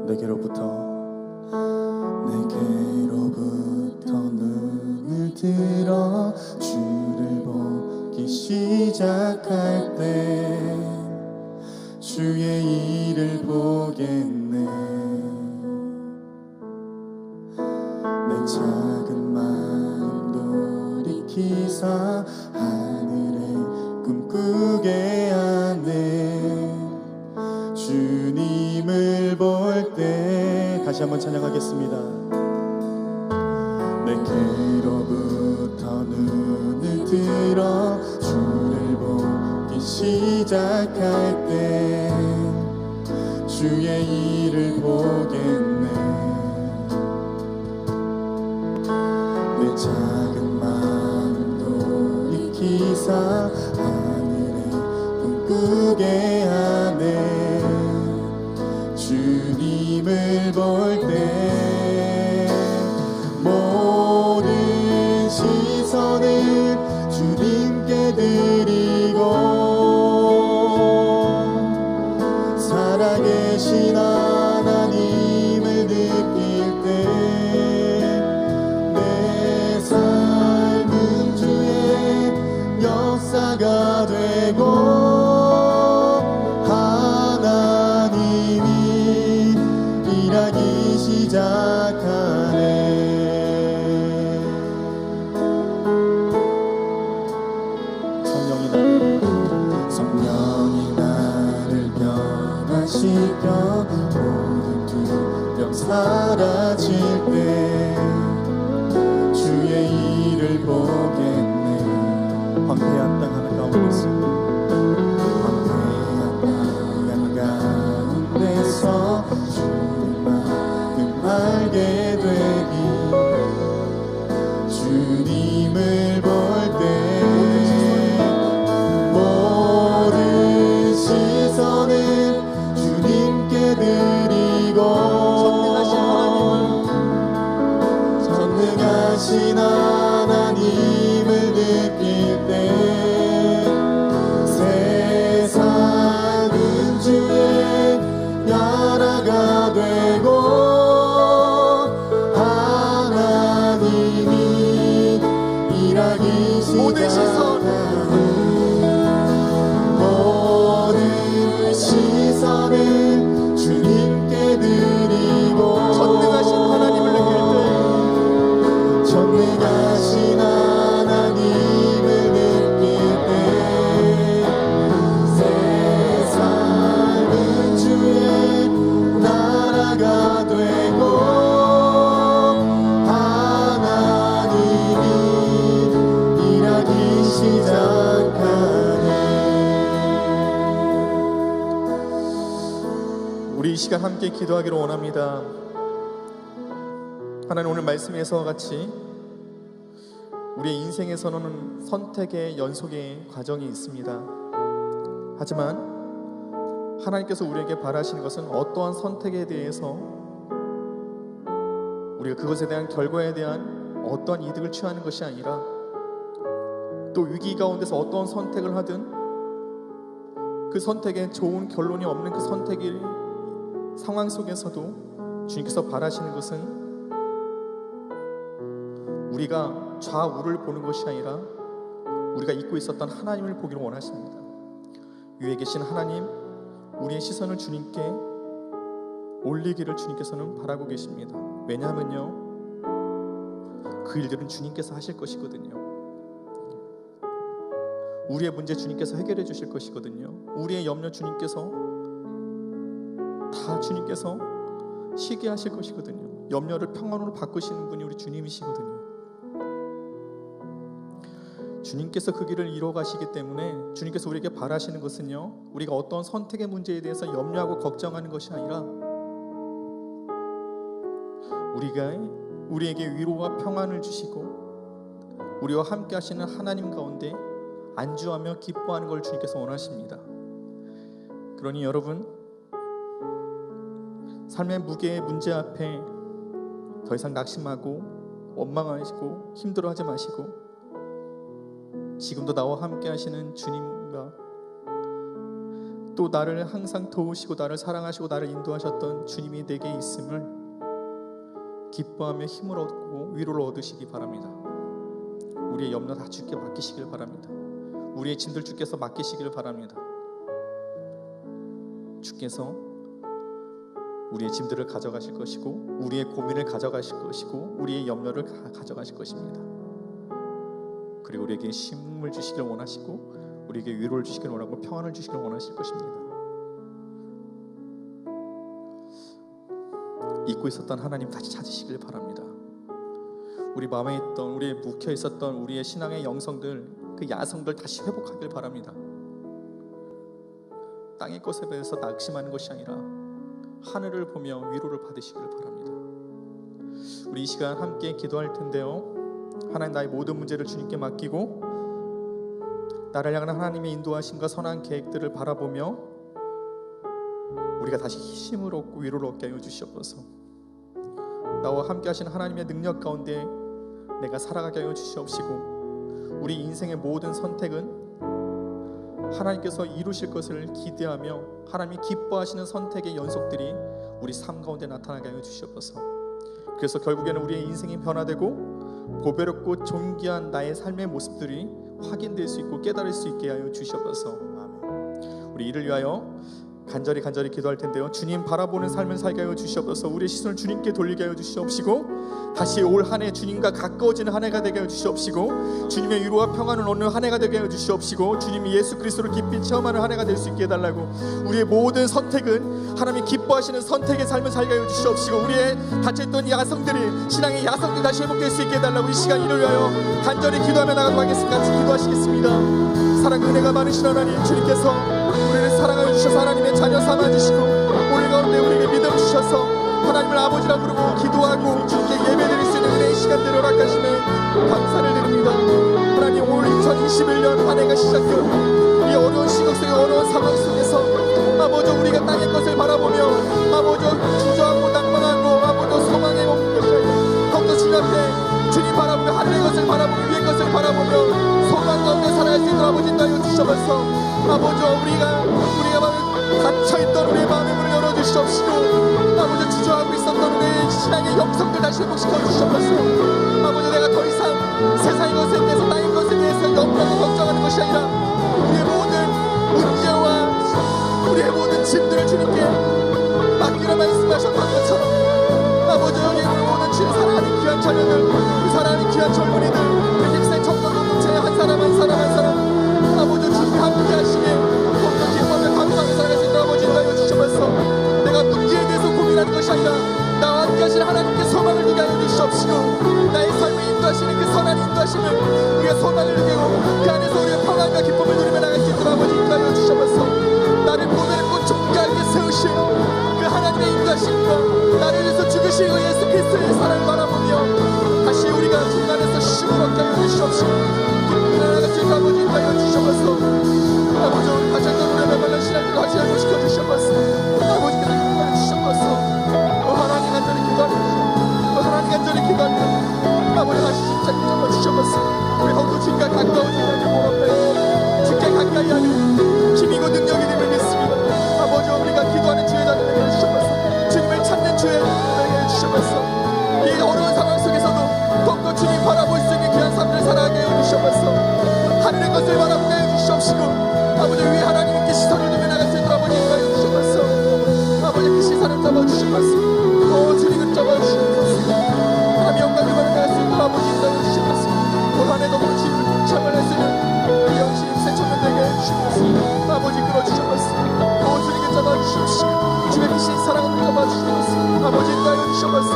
내게로부터 눈을 들어 주를 보기 시작할 때 주의 일을 보겠네. 내 작은 마음 돌이키사 하늘에 꿈꾸게 하네. 주님을 볼 때 다시 한번 찬양하겠습니다. 내게로부터 눈을 들어 주를 보기 시작할 때 주의 일을 보겠네. 내 작은 마음 돌이키사 하늘에 꿈꾸게 하네. 주님을 볼 때 모든 시선을 주님께 드리고 살아계신 하나님을 느낄 때 내 삶은 주의 역사가 되고 일하기 시작하네. 성령이 나를 변화시켜 모든 두려움 사라질 때 주의 일을 보겠네. 황폐한 땅 한가운데서 알게 되기. 주님을 볼 때 모든 시선을 주님께 드리고 전능하신 하나님을 느낄 때 세상은 주의 나라가 되고 모든 시선을 주님께 드리고 전능하신 하나님을 느낄 때 전능하신 하나님을 느낄 때 세상은 주의 나라가 되고 우리 이 시간 함께 기도하기를 원합니다. 하나님, 오늘 말씀에서와 같이 우리의 인생에서는 선택의 연속의 과정이 있습니다. 하지만 하나님께서 우리에게 바라시는 것은 어떠한 선택에 대해서 우리가 그것에 대한 결과에 대한 어떠한 이득을 취하는 것이 아니라 또 위기 가운데서 어떠한 선택을 하든 그 선택에 좋은 결론이 없는 그 선택의 상황 속에서도 주님께서 바라시는 것은 우리가 좌우를 보는 것이 아니라 우리가 잊고 있었던 하나님을 보기를 원하십니다. 위에 계신 하나님, 우리의 시선을 주님께 올리기를 주님께서는 바라고 계십니다. 왜냐하면요, 그 일들은 주님께서 하실 것이거든요. 우리의 문제 주님께서 해결해 주실 것이거든요. 우리의 염려 주님께서 다 주님께서 쉬게 하실 것이거든요. 염려를 평안으로 바꾸시는 분이 우리 주님이시거든요. 주님께서 그 길을 이루어 가시기 때문에 주님께서 우리에게 바라시는 것은요, 우리가 어떤 선택의 문제에 대해서 염려하고 걱정하는 것이 아니라 우리에게 위로와 평안을 주시고 우리와 함께 하시는 하나님 가운데 안주하며 기뻐하는 걸 주님께서 원하십니다. 그러니 여러분, 삶의 무게의 문제 앞에 더 이상 낙심하고 원망하시고 힘들어하지 마시고, 지금도 나와 함께 하시는 주님과 또 나를 항상 도우시고 나를 사랑하시고 나를 인도하셨던 주님이 내게 있음을 기뻐하며 힘을 얻고 위로를 얻으시기 바랍니다. 우리의 염려 다 주께 맡기시길 바랍니다. 우리의 짐들 주께서 맡기시길 바랍니다. 주께서 우리의 짐들을 가져가실 것이고 우리의 고민을 가져가실 것이고 우리의 염려를 가져가실 것입니다. 그리고 우리에게 쉼을 주시길 원하시고 우리에게 위로를 주시길 원하고 평안을 주시길 원하실 것입니다. 잊고 있었던 하나님 다시 찾으시길 바랍니다. 우리 마음에 있던, 우리의 묵혀 있었던 우리의 신앙의 영성들, 그 야성들 다시 회복하길 바랍니다. 땅의 것에 대해서 낙심하는 것이 아니라 하늘을 보며 위로를 받으시길 바랍니다. 우리 이 시간 함께 기도할 텐데요, 하나님, 나의 모든 문제를 주님께 맡기고 나를 향한 하나님의 인도하심과 선한 계획들을 바라보며 우리가 다시 힘을 얻고 위로를 얻게 하여 주시옵소서. 나와 함께 하시는 하나님의 능력 가운데 내가 살아가게 하여 주시옵시고, 우리 인생의 모든 선택은 하나님께서 이루실 것을 기대하며 하나님이 기뻐하시는 선택의 연속들이 우리 삶 가운데 나타나게 하여 주시옵소서. 그래서 결국에는 우리의 인생이 변화되고 보배롭고 존귀한 나의 삶의 모습들이 확인될 수 있고 깨달을 수 있게 하여 주시옵소서. 우리 이를 위하여 간절히 기도할 텐데요, 주님 바라보는 삶을 살게 하여 주시옵소서. 우리의 시선을 주님께 돌리게 하여 주시옵시고 다시 올 한 해 주님과 가까워지는 한 해가 되게 하여 주시옵시고 주님의 위로와 평안을 얻는 한 해가 되게 하여 주시옵시고 주님이 예수 그리스도를 깊이 체험하는 한 해가 될 수 있게 해달라고, 우리의 모든 선택은 하나님이 기뻐하시는 선택의 삶을 살게 하여 주시옵시고 우리의 갇혀있던 야성들이, 신앙의 야성들 다시 회복될 수 있게 해달라고 이 시간 이를 위하여 간절히 기도하며 나가도록 하겠습니다. 같이 기도하시겠습니다. 사랑 은혜가 많으신 하나님, 주님께서 우리를 사랑하여 주셔서 하나님의 자녀 삼아주시고 우리 가운데 우리에게 믿음 주셔서 하나님을 아버지라 부르고 기도하고 주님께 예배드릴 수 있는 은혜의 시간들을 허락하시네 감사를 드립니다. 하나님, 올 2021년 한 해가 시작되고 이 어려운 시국 속에 어려운 상황 속에서 아버지 우리가 땅의 것을 바라보며 아버지 주저하고 낭망하고 아버지 소망에 머문 것이 아니라 더욱더 주님 앞에 주님 바라보며 하늘의 것을 바라보며 위의 것을 바라보며 소망 가운데 살아갈 수 있는 아버지 인도하여 주셔서 아버지 우리가 갇혀있던 우리의 마음의 문을 열어주시옵시고 아버지 주저하고 있었던 우리의 신앙의 영성들 다시 회복시켜 주시옵소서. 아버지, 내가 더 이상 세상의 것에 대해서 나의 것에 대해서 염려하고 걱정하는 것이 아니라 우리의 모든 문제와 우리의 모든 짐들을 주님께 맡기라 말씀하셨던 것처럼 아버지, 여기 우리 모든 주의 사랑하는 귀한 자녀들, 그 사랑하는 귀한 젊은이들, 그 힘센 청년 공동체 한 사람 한 사람 한 사람 아버지 주님이 함께 하시게 기뻐하며 감사하며 살아갈 수 있는 아버지 인도하여 주시옵소서. 내가 문제에 대해서 고민하는 것이 아니라 나와 함께 하시는 하나님께 소망을 두게 하여 주시옵시고 나의 삶을 인도하시는 그 선한 인도하심을 우리가 소망을 누리고 그 안에서 우리의 평안과 기쁨을 누리며 나갈 수 있는 아버지 인도하여 주시옵소서. 나를 보배롭고 존귀하게 세우신 그 하나님의 인도하심과 나를 위해서 죽으신 그 예수 그리스도의 사랑을 바라보며 다시 우리가 중간에서 힘을 얻게 하여 주시옵시고 기쁨을 나갈 수 있는 아버지 인도하여 주시옵소서. 아버지, 우리 다시 한번 우리의 메말른 신앙들을 다시 회복시켜 주시옵소서. 아버지께서 기도해 주시옵소서. 하나님 간절히 기도합니다. 하나님 간절히 기도합니다. 아버지, 다시 진짜 기도해 주시옵소서. 우리 더욱더 주님과 가까워지는 모험에 주께 가까이 하는 힘이고 능력이 되면 믿습니다. 아버지, 우리가 기도하는 주의 자녀에게 해주시옵소서. 주님을 찾는 주의 자녀에게 해주시옵소서. 이 어려운 상황 속에서도 더욱더 주님 바라볼 수 있는 귀한 삶을 살아가게 해주시옵소서. 하늘의 것을 바라보게 해주시옵시고 아버지, 위에 하나님께 시선을 두며 나갈 수 있는 아버지 인도하여 주시옵소서. 아버지, 그 시선을 잡아주시옵소서. 주님을 잡아주시옵소서. 하나님 영광을 받아갈 수 있는 아버지 인도하여 주시옵소서. 올 한 해도 멋진 참을 할 수 있는 우리 영신 새 청년들에게 해주시옵소서. 아버지 끌어주시옵소서. 주님을 잡아주시옵시고 주의 빛이 사랑을 잡아주시옵소서. 아버지 인도하여 주시옵소서.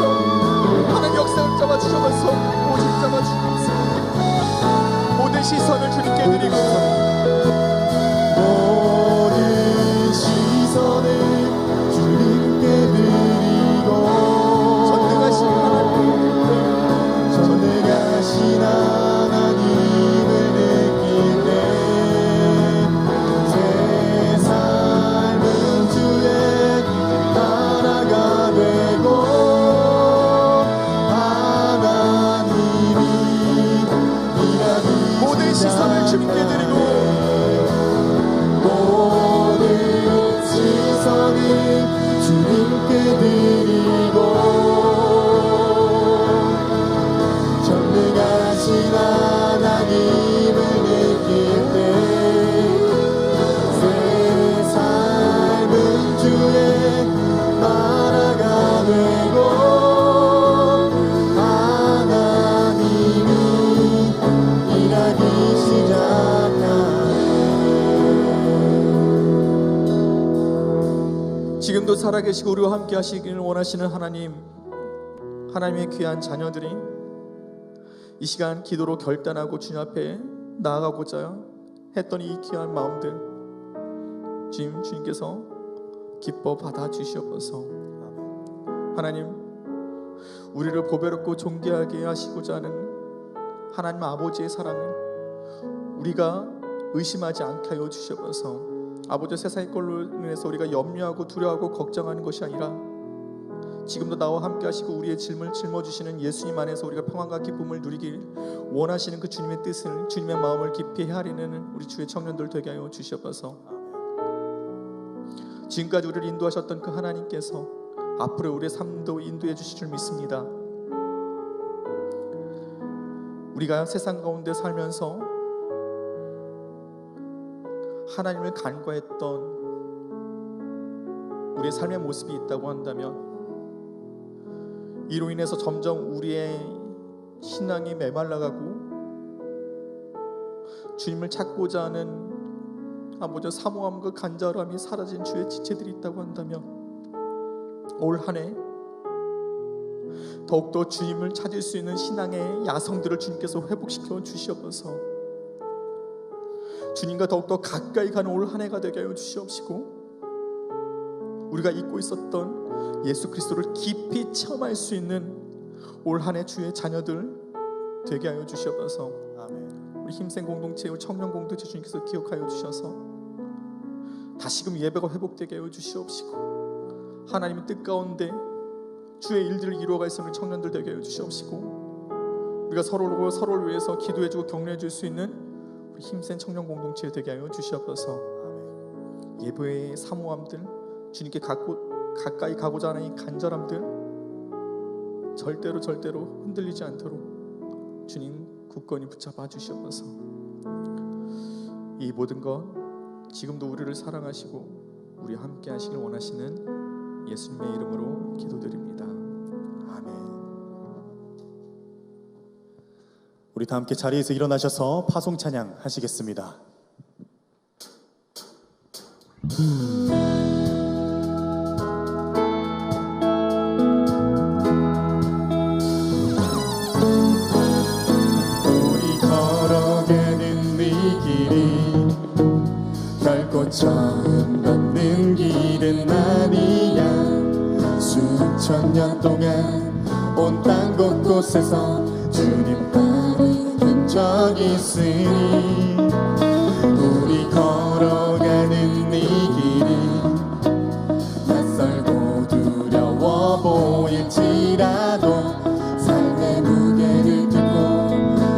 하나님 역사를 잡아주시옵소서. 오직 잡아주시옵소서. 모든 시선을 주님께 드리고 모든 시선을 주님께 드리고 전능하신 하나님, 전능하신 하나님 지금도 살아계시고 우리와 함께 하시기를 원하시는 하나님, 하나님의 귀한 자녀들이 이 시간 기도로 결단하고 주님 앞에 나아가고자 했던 이 귀한 마음들 주님께서 기뻐 받아주시옵소서. 하나님, 우리를 보배롭고 존귀하게 하시고자 하는 하나님 아버지의 사랑을 우리가 의심하지 않게 하여 주시옵소서. 아버지, 세상의 걸로 인해서 우리가 염려하고 두려워하고 걱정하는 것이 아니라 지금도 나와 함께 하시고 우리의 짐을 짊어주시는 예수님 안에서 우리가 평안과 기쁨을 누리길 원하시는 그 주님의 뜻을, 주님의 마음을 깊이 헤아리는 우리 주의 청년들 되게 하여 주시옵소서. 지금까지 우리를 인도하셨던 그 하나님께서 앞으로 우리의 삶도 인도해 주실 줄 믿습니다. 우리가 세상 가운데 살면서 하나님을 간과했던 우리의 삶의 모습이 있다고 한다면 이로 인해서 점점 우리의 신앙이 메말라가고 주님을 찾고자 하는 아버지 사모함과 간절함이 사라진 주의 지체들이 있다고 한다면 올 한 해 더욱더 주님을 찾을 수 있는 신앙의 야성들을 주님께서 회복시켜 주시옵소서. 주님과 더욱더 가까이 가는 올 한 해가 되게 하여 주시옵시고 우리가 잊고 있었던 예수 그리스도를 깊이 체험할 수 있는 올 한 해 주의 자녀들 되게 하여 주시옵소서. 우리 힘센 공동체, 우리 청년 공동체 주님께서 기억하여 주셔서 다시금 예배가 회복되게 하여 주시옵시고 하나님의 뜻 가운데 주의 일들을 이루어갈 수 있는 청년들 되게 하여 주시옵시고 우리가 서로를 위해서 기도해주고 격려해줄 수 있는 우리 힘센 청년 공동체 되게 하여 주시옵소서. 예배의 사모함들, 주님께 가까이 가고자 하는 이 간절함들 절대로 흔들리지 않도록 주님 굳건히 붙잡아 주시옵소서. 이 모든 것 지금도 우리를 사랑하시고 우리 함께 하시길 원하시는 예수님의 이름으로 기도드립니다. 아멘. 우리 다 함께 자리에서 일어나셔서 파송 찬양 하시겠습니다. 우리 걸어가는 이 길이 결코 처음 걷는 길은 아니야. 수천 년 동안 온 땅 곳곳에서 주님 따르는 적 있으니 우리 걸어가는 이 길이 낯설고 두려워 보일지라도 삶의 무게를 딛고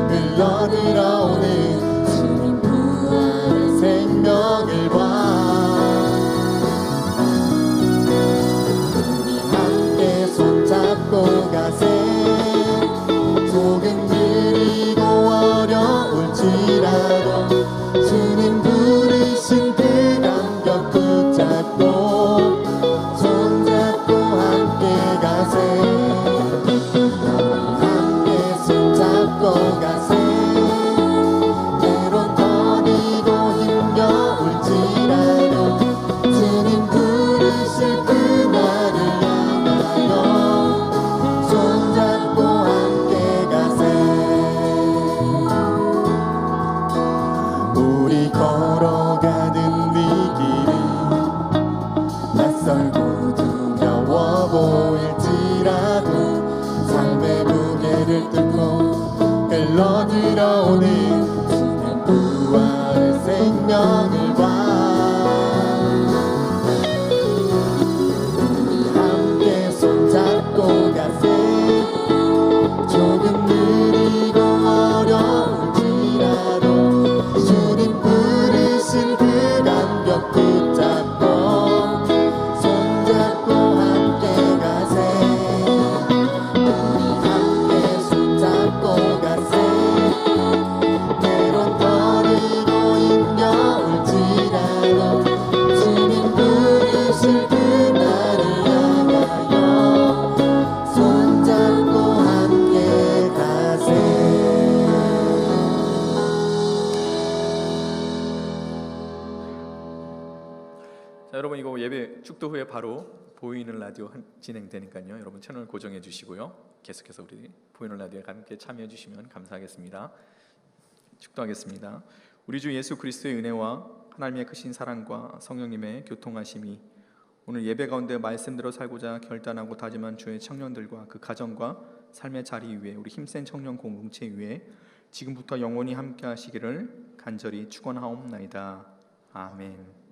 흘러들어오는 주님 부활의 생명을 봐. 우리 함께 손잡고 가세. 조금 느리고 어려울지라도 자, 여러분 이거 예배 축도 후에 바로 보이는 라디오 진행되니까요. 여러분 채널 고정해 주시고요. 계속해서 우리 보이는 라디오에 함께 참여해 주시면 감사하겠습니다. 축도하겠습니다. 우리 주 예수 그리스도의 은혜와 하나님의 크신 사랑과 성령님의 교통하심이 오늘 예배 가운데 말씀대로 살고자 결단하고 다짐한 주의 청년들과 그 가정과 삶의 자리 위에 우리 힘센 청년 공동체 위에 지금부터 영원히 함께 하시기를 간절히 축원하옵나이다. 아멘.